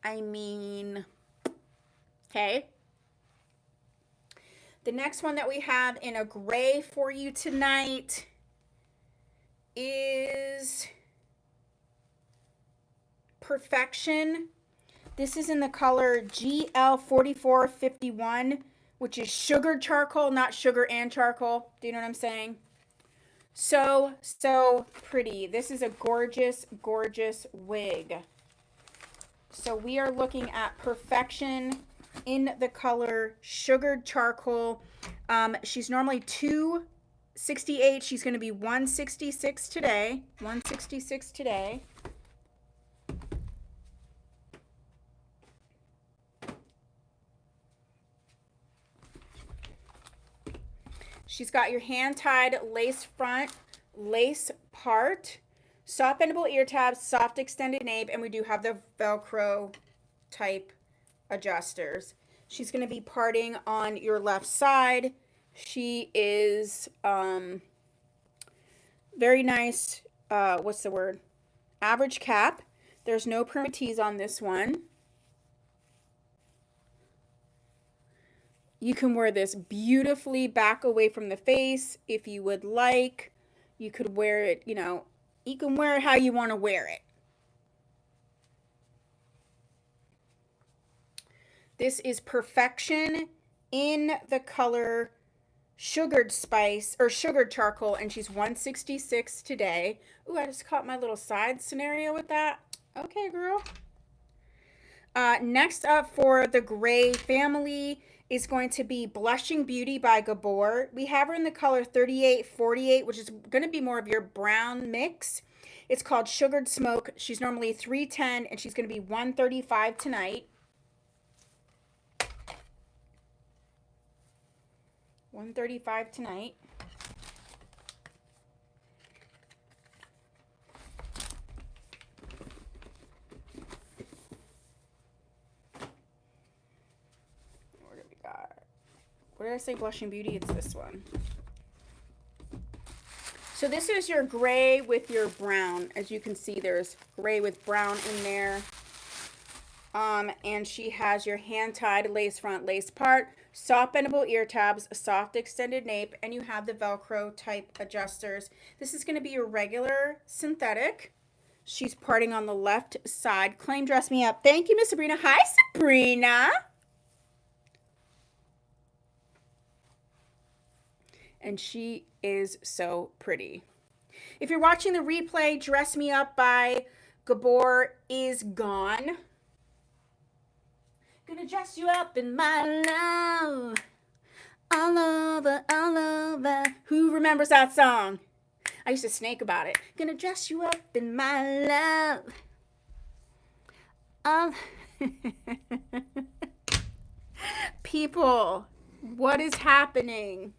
I mean, okay. The next one that we have in a gray for you tonight is Perfection. This is in the color GL4451, which is sugar charcoal, not sugar and charcoal. Do you know what I'm saying? So, so pretty. This is a gorgeous, gorgeous wig. So we are looking at Perfection in the color sugared charcoal. She's normally 268. She's going to be 166 today. 166 today. She's got your hand-tied lace front, lace part, soft bendable ear tabs, soft extended nape, and we do have the Velcro type adjusters. She's going to be parting on your left side. She is very nice, what's the word? Average cap. There's no permatease on this one. You can wear this beautifully back away from the face if you would like. You could wear it, you know, you can wear it how you want to wear it. This is Perfection in the color Sugared Spice or Sugared Charcoal, and she's 166 today. Ooh, I just caught my little side scenario with that. Okay, girl. Next up for the gray family is going to be Blushing Beauty by Gabor. We have her in the color 3848, which is going to be more of your brown mix. It's called Sugared Smoke. She's normally 310, and she's going to be 135 tonight. 135 tonight. What did I say? Blushing Beauty? It's this one. So this is your gray with your brown. As you can see, there's gray with brown in there. And she has your hand-tied lace front, lace part, soft bendable ear tabs, soft extended nape, and you have the Velcro type adjusters. This is going to be your regular synthetic. She's parting on the left side. Claim Dress Me Up. Thank you, Miss Sabrina. Hi, Sabrina. And she is so pretty. If you're watching the replay, Dress Me Up by Gabor is gone. Gonna dress you up in my love. All over, all over. Who remembers that song? I used to snake about it. Gonna dress you up in my love. People, what is happening?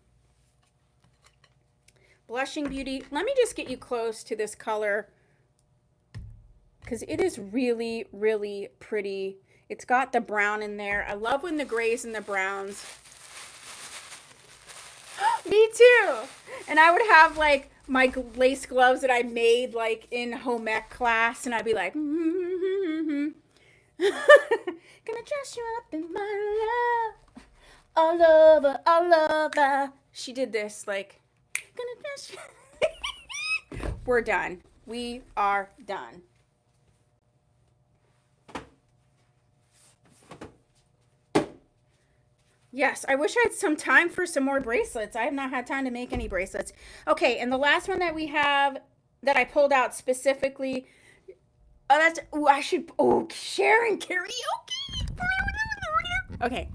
Blushing Beauty. Let me just get you close to this color because it is really, really pretty. It's got the brown in there. I love when the grays and the browns. Me too. And I would have like my lace gloves that I made like in home ec class, and I'd be like, gonna dress you up in my love, all over, all over. She did this like. We're done. We are done. Yes, I wish I had some time for some more bracelets. I have not had time to make any bracelets. Okay, and the last one that we have that I pulled out specifically. Oh, that's. Oh, I should. Oh, Sharon karaoke. Okay.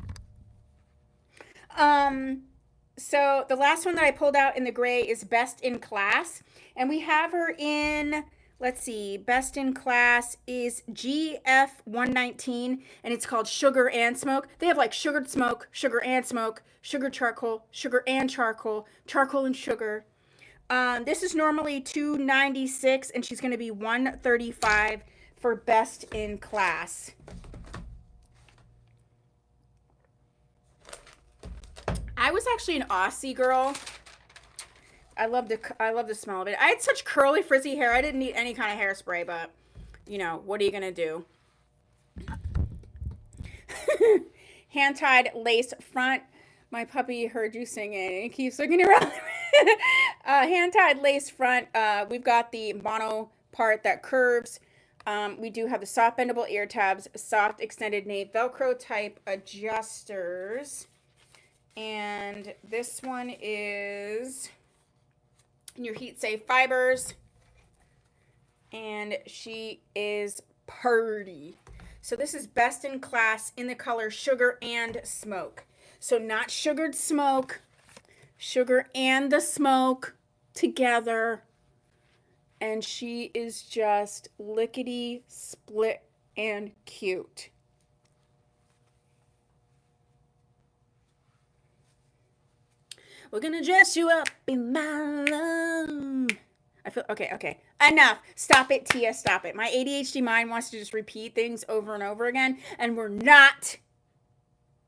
So the last one that I pulled out in the gray is Best in Class, and we have her in. Let's see. Best in Class is GF119, and it's called Sugar and Smoke. They have like sugared smoke, sugar and smoke, sugar charcoal, sugar and charcoal, charcoal and sugar. This is normally $296, and she's going to be $135 for Best in Class. I was actually an Aussie girl. I love the smell of it. I had such curly, frizzy hair. I didn't need any kind of hairspray, but you know, what are you gonna do? Hand-tied lace front. My puppy heard you singing and he keeps looking around. Hand-tied lace front. We've got the mono part that curves. We do have the soft bendable ear tabs, soft extended nape, Velcro type adjusters. And this one is in your heat safe fibers. And she is purdy. So this is Best in Class in the color Sugar and Smoke. So not sugared smoke, sugar and the smoke together. And she is just lickety split and cute. We're gonna dress you up in my love. I feel okay. Enough. Stop it, Tia. Stop it. My ADHD mind wants to just repeat things over and over again, and we're not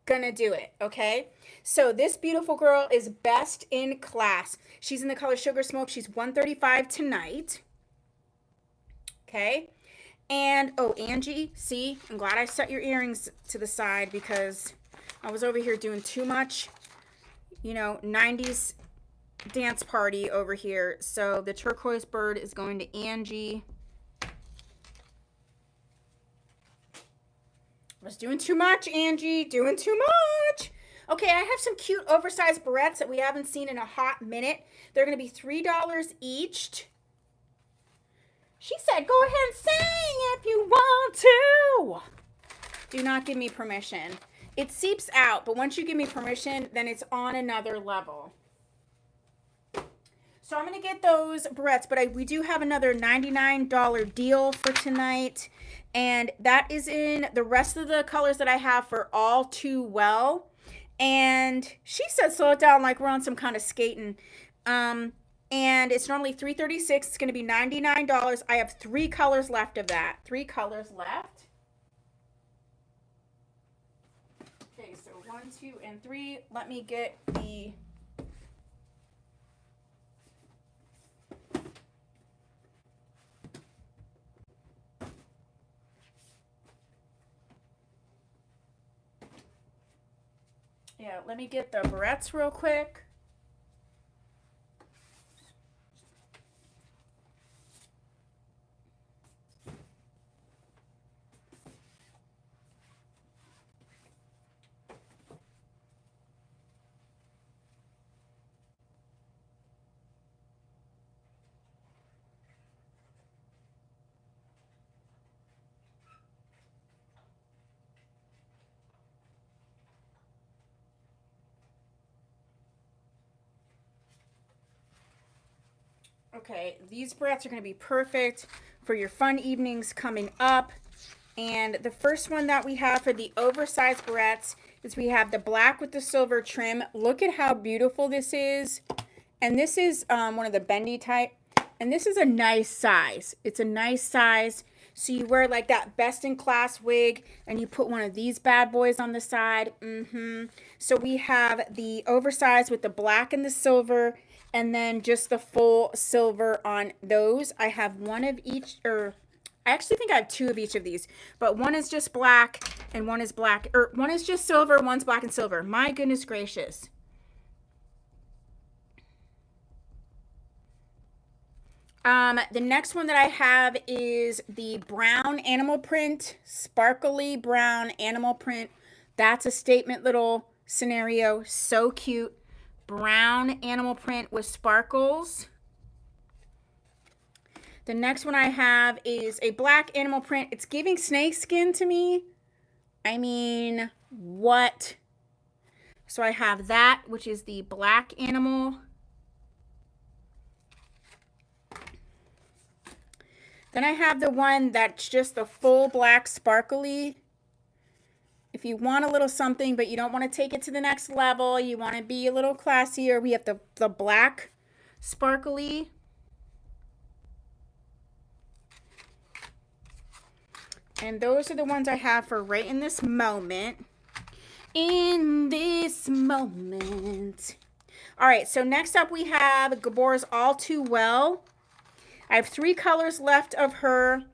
gonna do it, okay? So this beautiful girl is Best in Class. She's in the color Sugar Smoke. She's $135 tonight. Okay. And oh, Angie, see, I'm glad I set your earrings to the side because I was over here doing too much, you know, 90s dance party over here. So the turquoise bird is going to Angie. I was doing too much, Angie. Doing too much. Okay, I have some cute oversized barrettes that we haven't seen in a hot minute. They're going to be $3 each. She said, go ahead and sing if you want to. Do not give me permission. It seeps out, but once you give me permission, then it's on another level. So I'm going to get those barrettes, but we do have another $99 deal for tonight. And that is in the rest of the colors that I have for All Too Well. And she said slow it down like we're on some kind of skating. And it's normally $336. It's going to be $99. I have 3 colors left of that. 3 colors left. Okay, so 1, 2, and 3. Let me get the... Yeah, let me get the barrettes real quick. Okay, these barrettes are going to be perfect for your fun evenings coming up. And the first one that we have for the oversized barrettes is we have the black with the silver trim. Look at how beautiful this is. And this is one of the bendy type. And this is a nice size. It's a nice size. So you wear like that Best in Class wig and you put one of these bad boys on the side. So we have the oversized with the black and the silver. And then just the full silver on those. I have one of each, or I actually think I have 2 of each of these. But one is just black and one is black, or one is just silver, one's black and silver. My goodness gracious. The next one that I have is the brown animal print, sparkly brown animal print. That's a statement little scenario. So cute. Brown animal print with sparkles. The next one I have is a black animal print. It's giving snake skin to me. I mean, what? So I have that, which is the black animal. Then I have the one that's just the full black sparkly. If you want a little something, but you don't want to take it to the next level, you want to be a little classier, we have the black sparkly. And those are the ones I have for right in this moment. In this moment. All right, so next up we have Gabor's All Too Well. I have 3 colors left of her.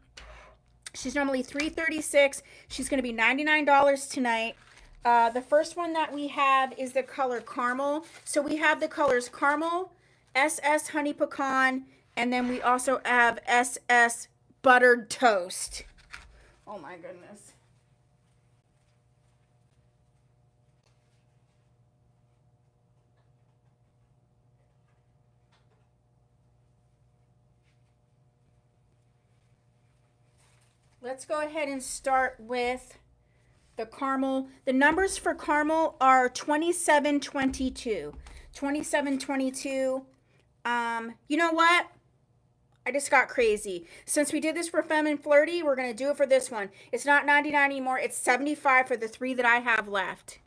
She's normally $336. She's going to be $99 tonight. The first one that we have is the color Caramel. So we have the colors Caramel, SS Honey Pecan, and then we also have SS Buttered Toast. Oh my goodness. Let's go ahead and start with the caramel. The numbers for caramel are 2722. 2722. You know what? I just got crazy. Since we did this for Femme and Flirty, we're going to do it for this one. It's not 99 anymore. It's 75 for the 3 that I have left.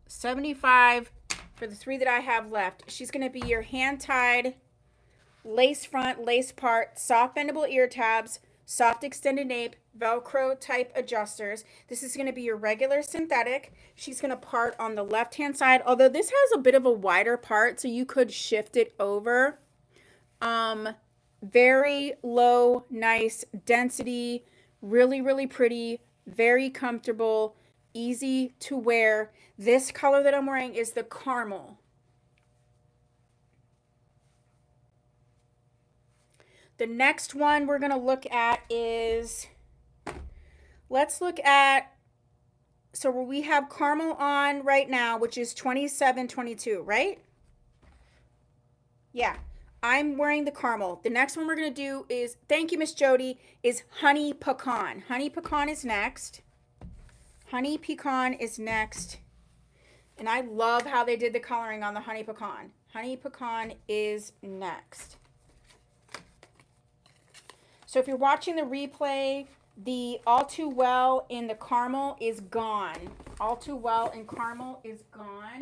75 for the 3 that I have left. She's going to be your hand-tied lace front, lace part, soft bendable ear tabs, soft extended nape, Velcro type adjusters. This is going to be your regular synthetic. She's going to part on the left hand side, although this has a bit of a wider part, so you could shift it over. Very low, nice density, really, really pretty, very comfortable, easy to wear. This color that I'm wearing is the caramel. The next one we're going to look at is, let's look at, so we have caramel on right now, which is 2722, right? Yeah, I'm wearing the caramel. The next one we're going to do is, thank you, Miss Jody, is Honey Pecan. Honey Pecan is next. Honey Pecan is next. And I love how they did the coloring on the Honey Pecan. Honey Pecan is next. So if you're watching the replay, the All Too Well in the caramel is gone. All Too Well in caramel is gone.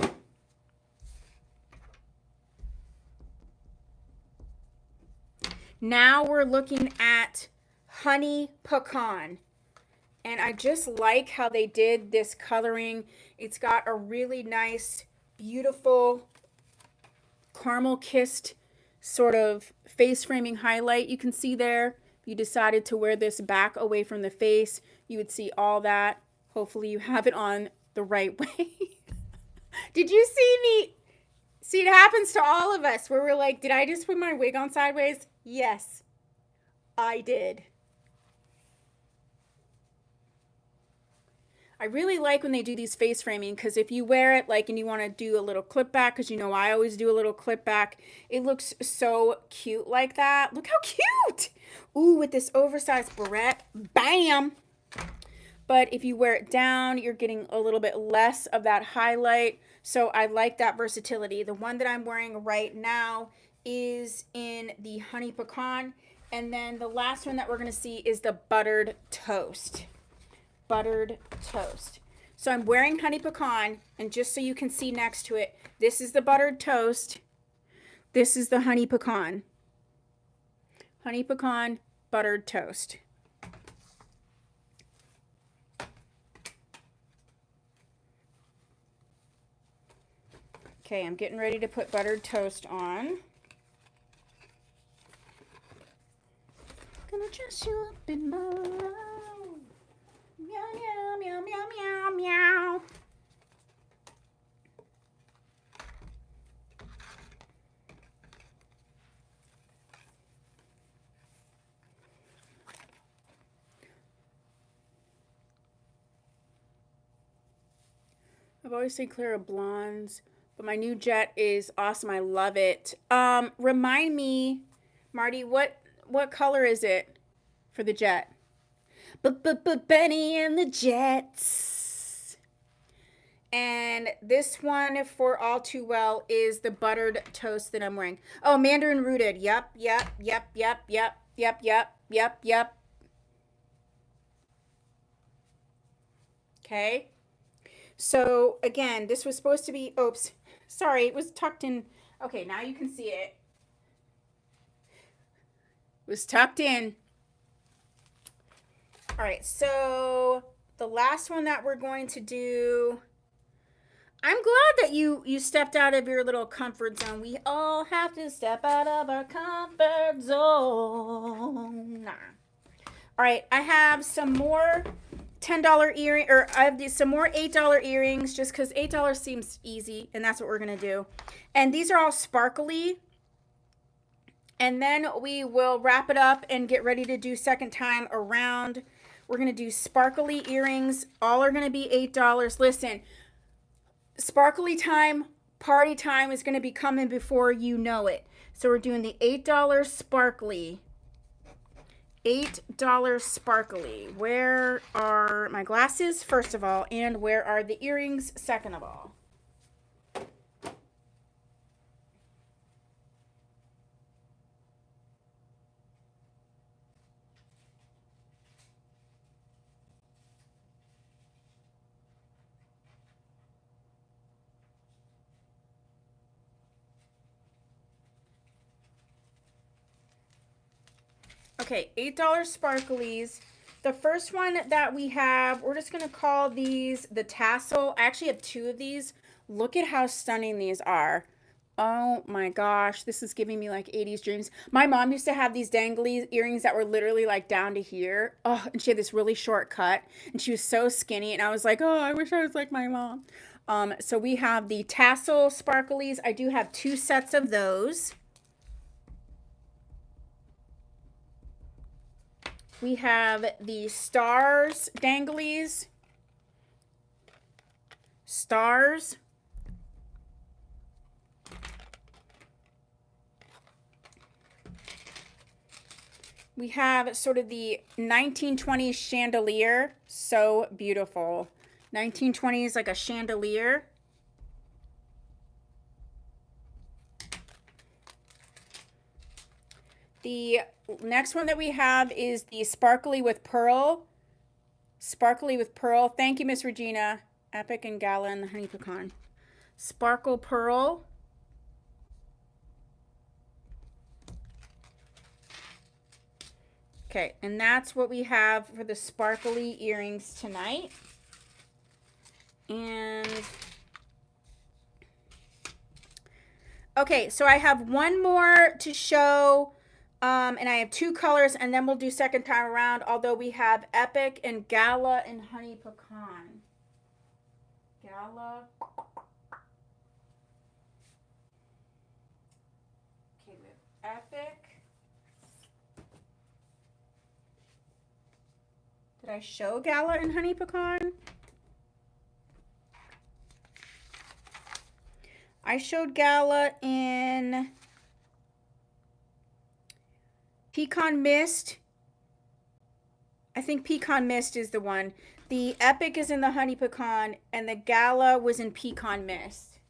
Now we're looking at Honey Pecan. And I just like how they did this coloring. It's got a really nice, beautiful, caramel kissed sort of face framing highlight you can see there. If you decided to wear this back away from the face, you would see all that. Hopefully you have it on the right way. Did you see me? See, it happens to all of us where we're like, did I just put my wig on sideways? Yes, I did. I really like when they do these face framing, because if you wear it like and you want to do a little clip back, because you know I always do a little clip back, it looks so cute like that. Look how cute! Ooh, with this oversized barrette, bam! But if you wear it down, you're getting a little bit less of that highlight. So I like that versatility. The one that I'm wearing right now is in the Honey Pecan. And then the last one that we're going to see is the Buttered Toast. Buttered Toast. So I'm wearing Honey Pecan, and just so you can see next to it, this is the Buttered Toast. This is the Honey Pecan. Honey Pecan, Buttered Toast. Okay, I'm getting ready to put Buttered Toast on. Gonna dress you up in my meow, meow, meow, meow, meow, meow. I've always stayed clear of blondes, but my new jet is awesome. I love it. Remind me, Marty, what color is it for the jet? Benny and the Jets. And this one for All Too Well is the buttered toast that I'm wearing. Oh, Mandarin Rooted. Yep. Okay. So again, this was supposed to be, oops, sorry, it was tucked in. Okay, now you can see it. It was tucked in. All right, so the last one that we're going to do, I'm glad that you stepped out of your little comfort zone. We all have to step out of our comfort zone. All right, I have some more $10 earring, or I have some more $8 earrings, just because $8 seems easy, and that's what we're gonna do. And these are all sparkly. And then we will wrap it up and get ready to do second time around. We're gonna do sparkly earrings. All are gonna be $8. Listen, sparkly time, party time is gonna be coming before you know it. So we're doing the $8 sparkly. $8 sparkly. Where are my glasses, first of all, and where are the earrings, second of all? Okay, $8 sparklies. The first one that we have, we're just going to call these the tassel. I actually have two of these. Look at how stunning these are. Oh my gosh, this is giving me like 80s dreams. My mom used to have these dangly earrings that were literally like down to here. Oh, and she had this really short cut, and she was so skinny, and I was like, oh, I wish I was like my mom. So we have the tassel sparklies. I do have two sets of those. We have the stars danglies. Stars. We have sort of the 1920s chandelier. So beautiful. 1920s, like a chandelier. The next one that we have is the sparkly with pearl. Sparkly with pearl. Thank you, Miss Regina. Epic and Gala and the honey pecan. Sparkle pearl. Okay, and that's what we have for the sparkly earrings tonight. And okay, so I have one more to show. And I have two colors, and then we'll do second time around, although we have Epic and Gala and Honey Pecan. Gala. Okay, we have Epic. Did I show Gala and Honey Pecan? I showed Gala in Pecan Mist. I think Pecan Mist is the one. The Epic is in the Honey Pecan, and the Gala was in Pecan Mist.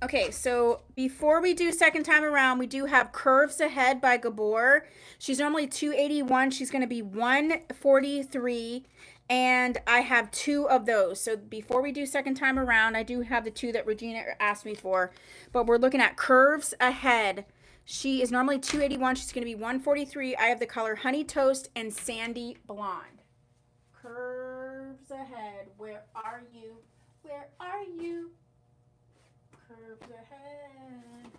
Okay, so before we do second time around, we do have Curves Ahead by Gabor. She's normally $281. She's going to be $143. And I have two of those. So before we do second time around, I do have the two that Regina asked me for. But we're looking at Curves Ahead. She is normally $281. She's going to be $143. I have the color Honey Toast and Sandy Blonde. Curves Ahead. Where are you? Where are you? Curves Ahead.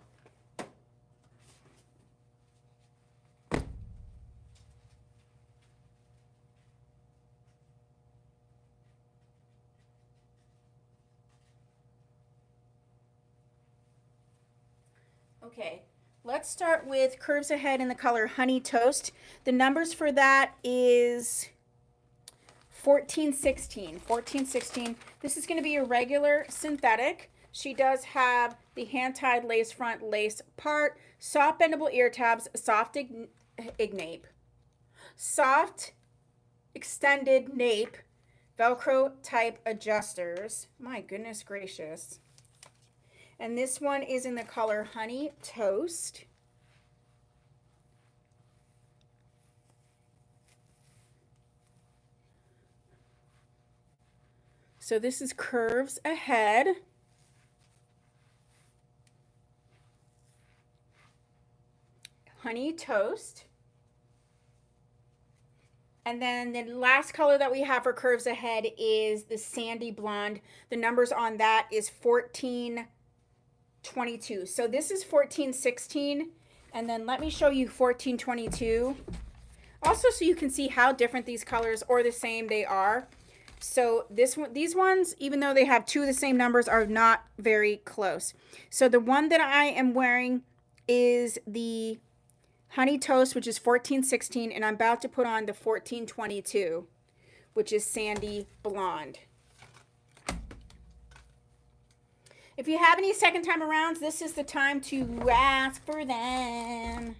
Okay, let's start with Curves Ahead in the color Honey Toast. The numbers for that is 1416. 1416. This is going to be a regular synthetic. She does have the hand-tied lace front lace part, soft bendable ear tabs, soft nape, soft extended nape, Velcro type adjusters. My goodness gracious. And this one is in the color Honey Toast. So this is Curves Ahead. Honey Toast. And then the last color that we have for Curves Ahead is the Sandy Blonde. The numbers on that is 1422. So this is 1416. And then let me show you 1422. Also, so you can see how different these colors or the same they are. So these ones, even though they have two of the same numbers, are not very close. So the one that I am wearing is the Honey Toast, which is 1416, and I'm about to put on the 1422, which is Sandy Blonde. If you have any second time arounds, this is the time to ask for them.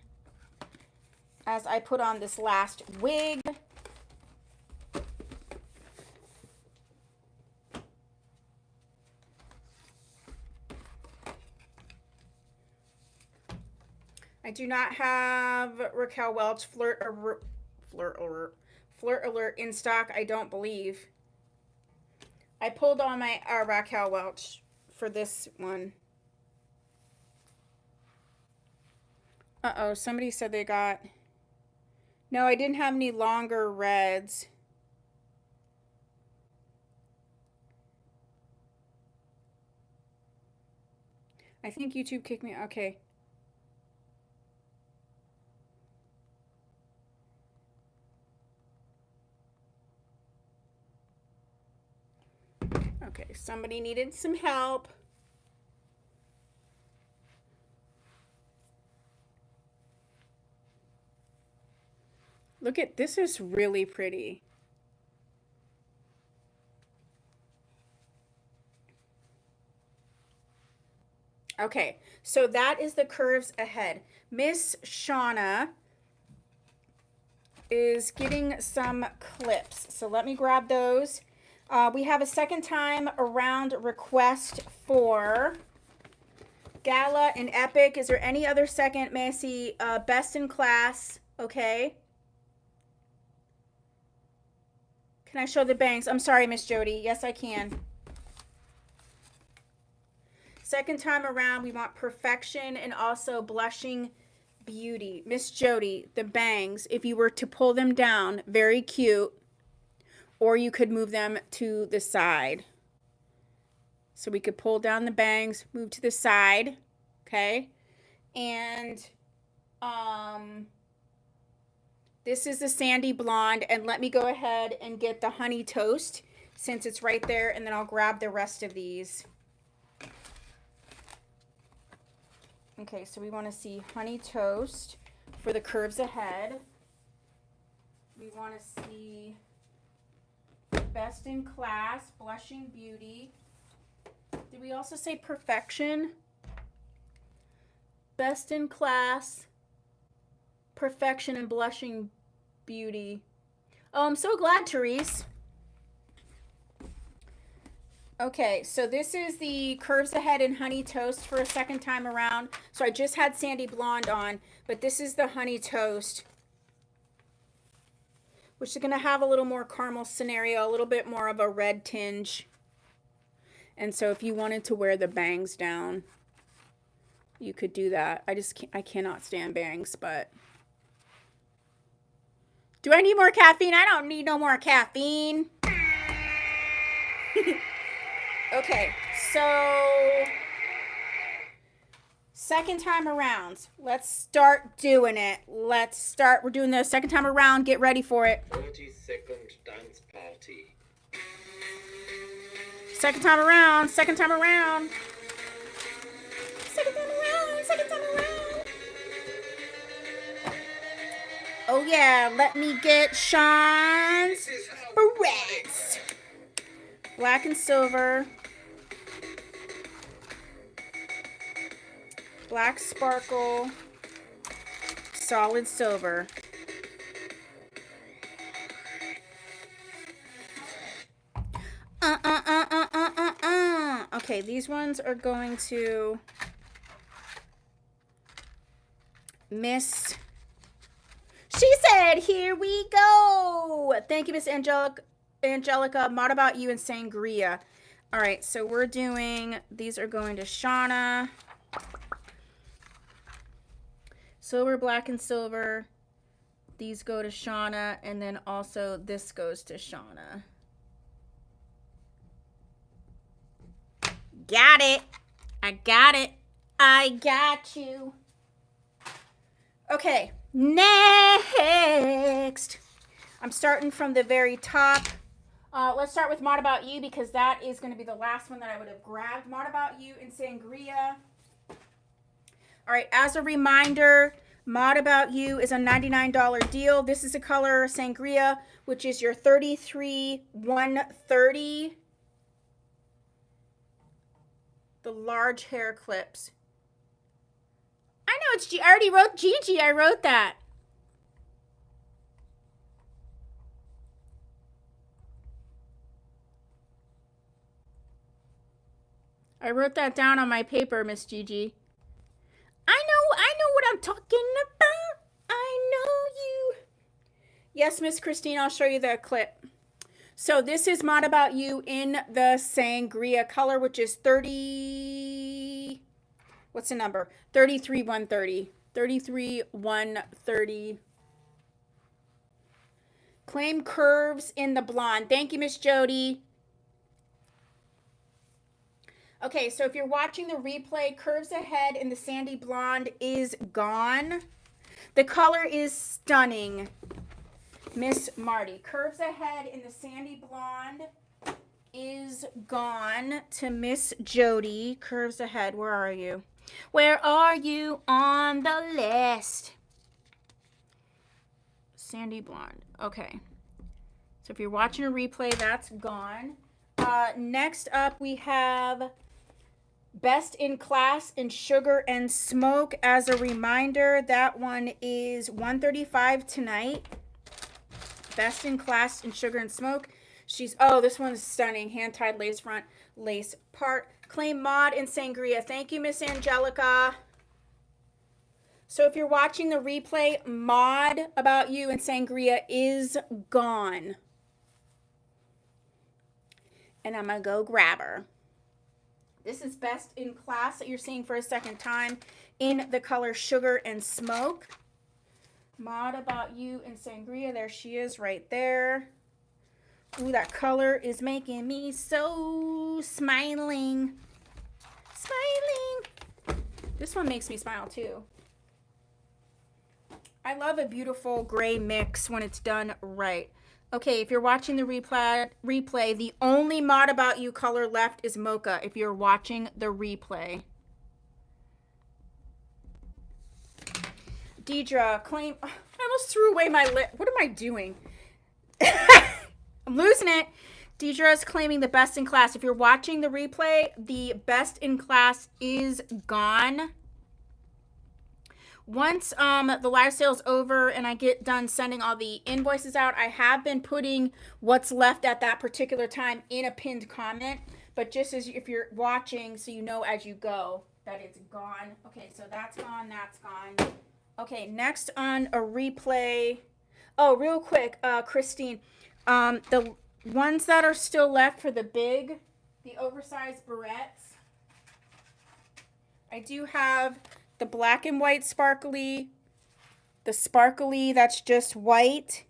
As I put on this last wig. I do not have Raquel Welch Flirt Alert in stock, I don't believe. I pulled on my Raquel Welch for this one. Uh-oh, somebody said they got... No, I didn't have any longer reds. I think YouTube kicked me. Okay. Okay, somebody needed some help. Look at this, is really pretty. Okay, so that is the Curves Ahead. Miss Shauna is getting some clips. So let me grab those. We have a second time around request for Gala and Epic. Is there any other second? May I see Best in Class? Okay. Can I show the bangs? I'm sorry, Miss Jody. Yes, I can. Second time around, we want Perfection and also Blushing Beauty. Miss Jody, the bangs, if you were to pull them down, very cute. Or you could move them to the side. So we could pull down the bangs, move to the side, okay? And this is the Sandy Blonde, and let me go ahead and get the Honey Toast since it's right there, and then I'll grab the rest of these. Okay, so we want to see Honey Toast for the Curves Ahead. We want to see Best in Class, Blushing Beauty. Did we also say Perfection? Best in Class, Perfection, and Blushing Beauty. Oh, I'm so glad, Therese. Okay, so this is the Curves Ahead and Honey Toast for a second time around. So I just had Sandy Blonde on, but this is the Honey Toast, which is going to have a little more caramel scenario, a little bit more of a red tinge. And so if you wanted to wear the bangs down, you could do that. I cannot stand bangs, but... Do I need more caffeine? I don't need no more caffeine. Okay, so... Second time around. Let's start doing it. Let's start. We're doing the second time around. Get ready for it. 40-second dance party. Second time around. Second time around. Second time around. Second time around. Oh yeah, let me get Sean's barrettes. Black and silver. Black sparkle. Solid silver. Okay, these ones are going to Miss. She said, "Here we go." Thank you, Miss Angelica. Mod about you and sangria. All right, so we're doing. These are going to Shauna. Silver, black, and silver. These go to Shauna, and then also this goes to Shauna. Got it. I got it. I got you. Okay, next. I'm starting from the very top. Let's start with Mod About You because that is going to be the last one that I would have grabbed. Mod About You and Sangria. All right, as a reminder, Mod About You is a $99 deal. This is the color Sangria, which is your 33-130. The large hair clips. I know it's I already wrote Gigi. I wrote that. I wrote that down on my paper, Miss Gigi. I know what I'm talking about. I know you. Yes, Miss Christine, I'll show you the clip. So this is Mod About You in the Sangria color, which is 30. What's the number? 33-130. 33-130. Claim curves in the blonde. Thank you, Miss Jody. Okay, so if you're watching the replay, curves ahead in the sandy blonde is gone. The color is stunning. Miss Marty. Curves ahead in the sandy blonde is gone to Miss Jody. Curves ahead. Where are you? Where are you on the list? Sandy blonde. Okay. So if you're watching a replay, that's gone. Next up, we have Best in Class in Sugar and Smoke. As a reminder, that one is $135 tonight. Best in Class in Sugar and Smoke. This one's stunning. Hand-tied lace front, lace part. Claim Mod in Sangria. Thank you, Miss Angelica. So if you're watching the replay, Mod About You in Sangria is gone. And I'm going to go grab her. This is Best in Class that you're seeing for a second time in the color Sugar and Smoke. Mod About You in Sangria. There she is right there. Ooh, that color is making me so smiling. Smiling. This one makes me smile too. I love a beautiful gray mix when it's done right. Okay, if you're watching the replay, the only Mod About You color left is Mocha if you're watching the replay. Deidre, claim. I almost threw away my lip. What am I doing? I'm losing it. Deidre is claiming the Best in Class. If you're watching the replay, the Best in Class is gone. Once the live sale's over and I get done sending all the invoices out, I have been putting what's left at that particular time in a pinned comment. But just as if you're watching, so you know as you go that it's gone. Okay, so that's gone. That's gone. Okay, next on a replay. Oh, real quick, Christine. The ones that are still left for the oversized barrettes, I do have the black and white sparkly, the sparkly that's just white,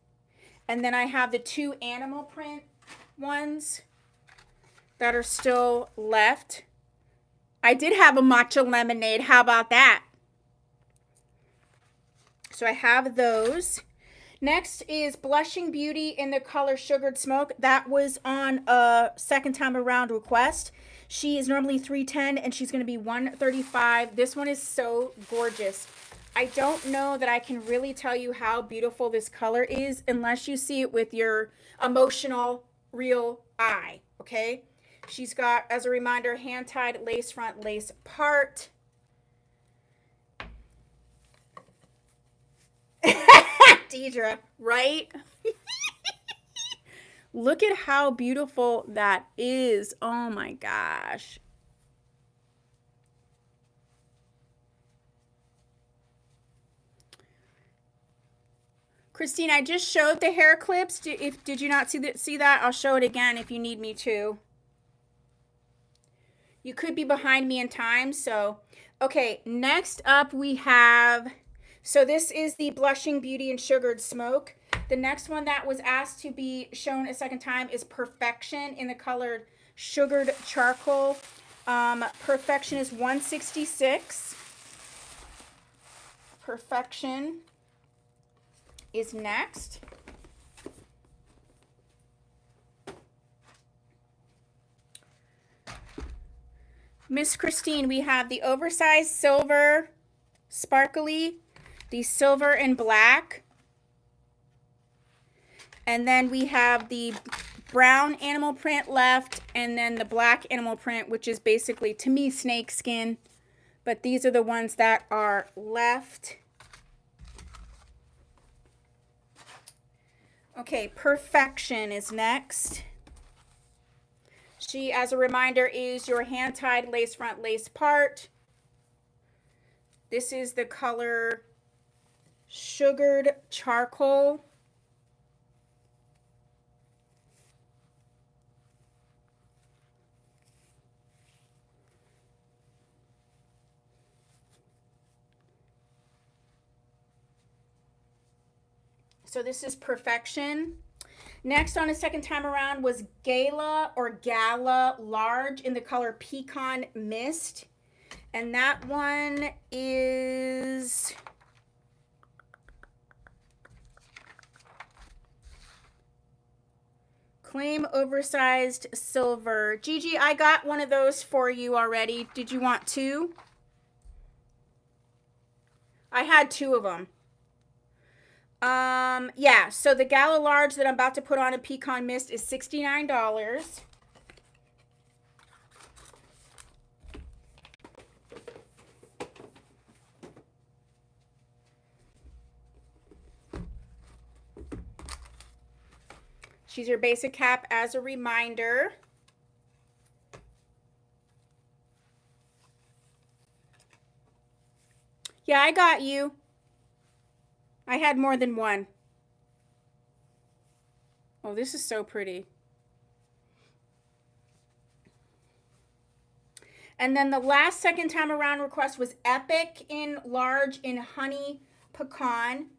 and then I have the 2 animal print ones that are still left. I did have a matcha lemonade. How about that? So I have those. Next is Blushing Beauty in the color Sugared Smoke. That was on a second time around request. She is normally $310 and she's going to be $135. This one is so gorgeous. I don't know that I can really tell you how beautiful this color is unless you see it with your emotional, real eye, okay? She's got, as a reminder, hand-tied lace front, lace part. Deidre, right? Look at how beautiful that is. Oh my gosh. Christine, I just showed the hair clips. Did you not see that? I'll show it again if you need me to. You could be behind me in time, so. Okay, next up we have, so this is the Blushing Beauty and Sugared Smoke. The next one that was asked to be shown a second time is Perfection in the color Sugared Charcoal. Perfection is $166. Perfection is next. Miss Christine, we have the oversized silver sparkly, the silver and black, and then we have the brown animal print left, and then the black animal print, which is basically, to me, snake skin, but these are the ones that are left. Okay, Perfection is next. She, as a reminder, is your hand-tied lace front, lace part. This is the color Sugared Charcoal. So this is Perfection. Next on a second time around was Gala or Gala Large in the color Pecan Mist. And that one is Claim Oversized Silver. Gigi, I got one of those for you already. Did you want two? I had two of them. Yeah, so the Gala Large that I'm about to put on in Pecan Mist is $69. She's your basic cap as a reminder. Yeah, I got you. I had more than one. Oh, this is so pretty. And then the last second time around request was Epic in large in Honey Pecan.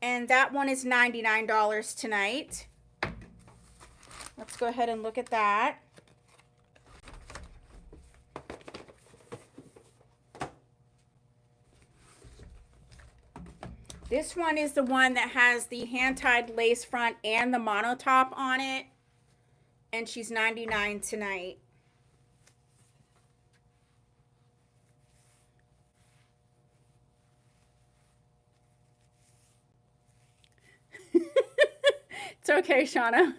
And that one is $99 tonight. Let's go ahead and look at that. This one is the one that has the hand-tied lace front and the monotop on it. And she's $99 tonight. It's okay, Shauna.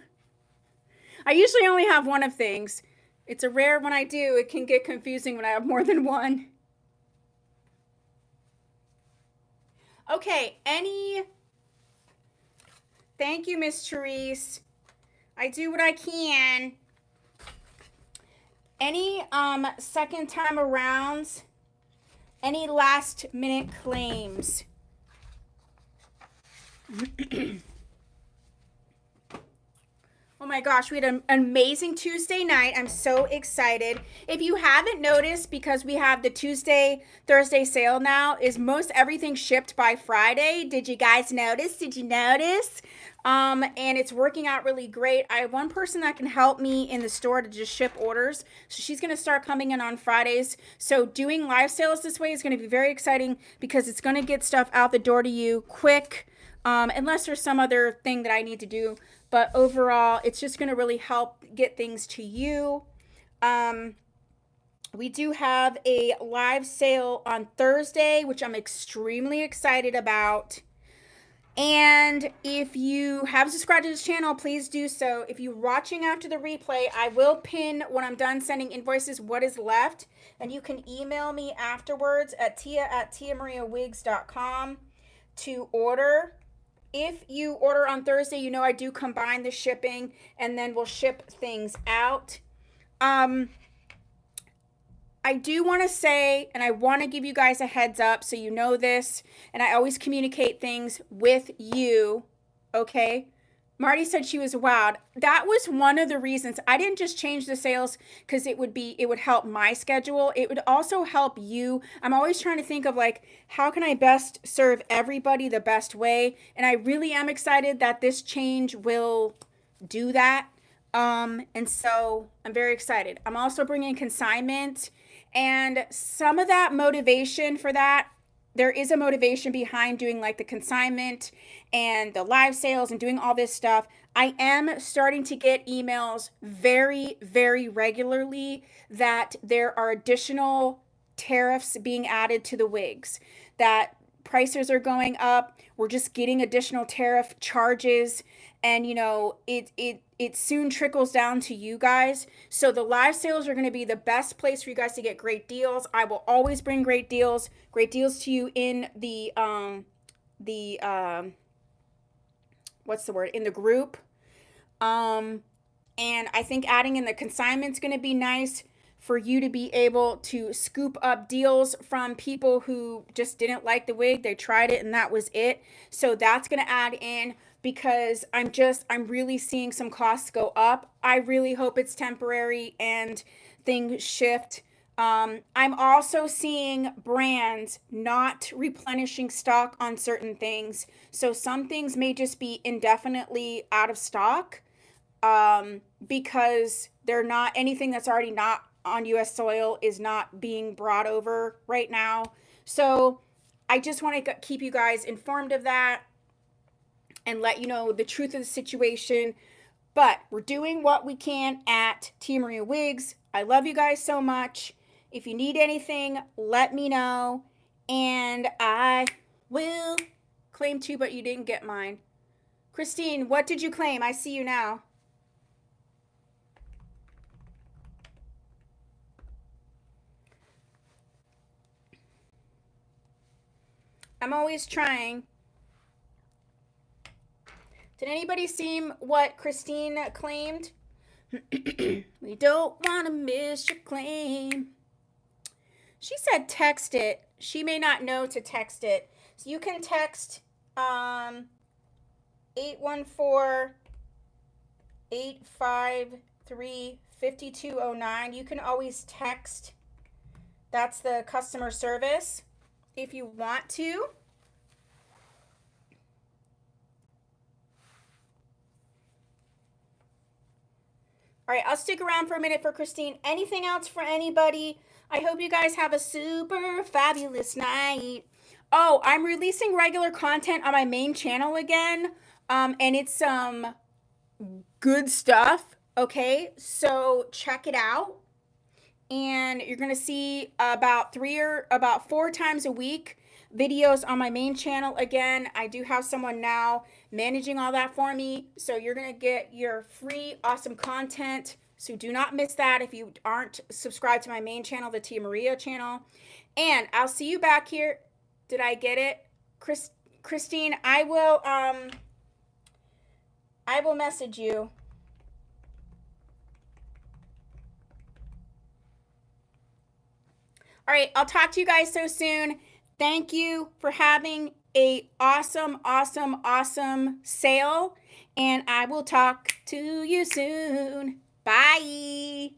I usually only have one of things. It's a rare when I do. It can get confusing when I have more than one. Okay, thank you, Miss Therese. I do what I can. Any second time arounds? Any last minute claims? Oh my gosh, we had an amazing Tuesday night. I'm so excited. If you haven't noticed, because we have the Tuesday, Thursday sale now, is most everything shipped by Friday. Did you guys notice? Did you notice? And it's working out really great. I have one person that can help me in the store to just ship orders. So she's going to start coming in on Fridays. So doing live sales this way is going to be very exciting because it's going to get stuff out the door to you quick. Unless there's some other thing that I need to do. But overall, it's just going to really help get things to you. We do have a live sale on Thursday, which I'm extremely excited about. And if you have subscribed to this channel, please do so. If you're watching after the replay, I will pin when I'm done sending invoices what is left. And you can email me afterwards at tia@tiamariawigs.com to order. If you order on Thursday, you know I do combine the shipping and then we'll ship things out. I do want to say, and I want to give you guys a heads up so you know this, and I always communicate things with you, okay? Marty said she was wowed. That was one of the reasons. I didn't just change the sales because it would help my schedule. It would also help you. I'm always trying to think of like, how can I best serve everybody the best way? And I really am excited that this change will do that. And so I'm very excited. I'm also bringing consignment. And some of that motivation for that, there is a motivation behind doing like the consignment and the live sales and doing all this stuff. I am starting to get emails very, very regularly that there are additional tariffs being added to the wigs, that prices are going up. We're just getting additional tariff charges. And, you know, it soon trickles down to you guys. So the live sales are going to be the best place for you guys to get great deals. I will always bring great deals to you in the what's the word? In the group. And I think adding in the consignment's going to be nice for you to be able to scoop up deals from people who just didn't like the wig. They tried it and that was it. So that's going to add in, because I'm really seeing some costs go up. I really hope it's temporary and things shift. I'm also seeing brands not replenishing stock on certain things. So some things may just be indefinitely out of stock, because they're not, anything that's already not on US soil is not being brought over right now. So I just want to keep you guys informed of that and let you know the truth of the situation. But we're doing what we can at Tia Maria Wigs. I love you guys so much. If you need anything, let me know. And I will claim too, but you didn't get mine. Christine, what did you claim? I see you now. I'm always trying. Did anybody see what Christine claimed? We don't want to miss your claim. She said text it. She may not know to text it. So you can text 814-853-5209. You can always text. That's the customer service if you want to. All right, I'll stick around for a minute for Christine. Anything else for anybody? I hope you guys have a super fabulous night. Oh, I'm releasing regular content on my main channel again. And it's some good stuff. Okay, so check it out. And you're going to see about 4 times a week videos on my main channel. Again, I do have someone now managing all that for me. So you're going to get your free, awesome content. So do not miss that if you aren't subscribed to my main channel, the Tia Maria channel. And I'll see you back here. Did I get it? Christine, I will message you. All right, I'll talk to you guys so soon. Thank you for having a awesome sale, and I will talk to you soon. Bye.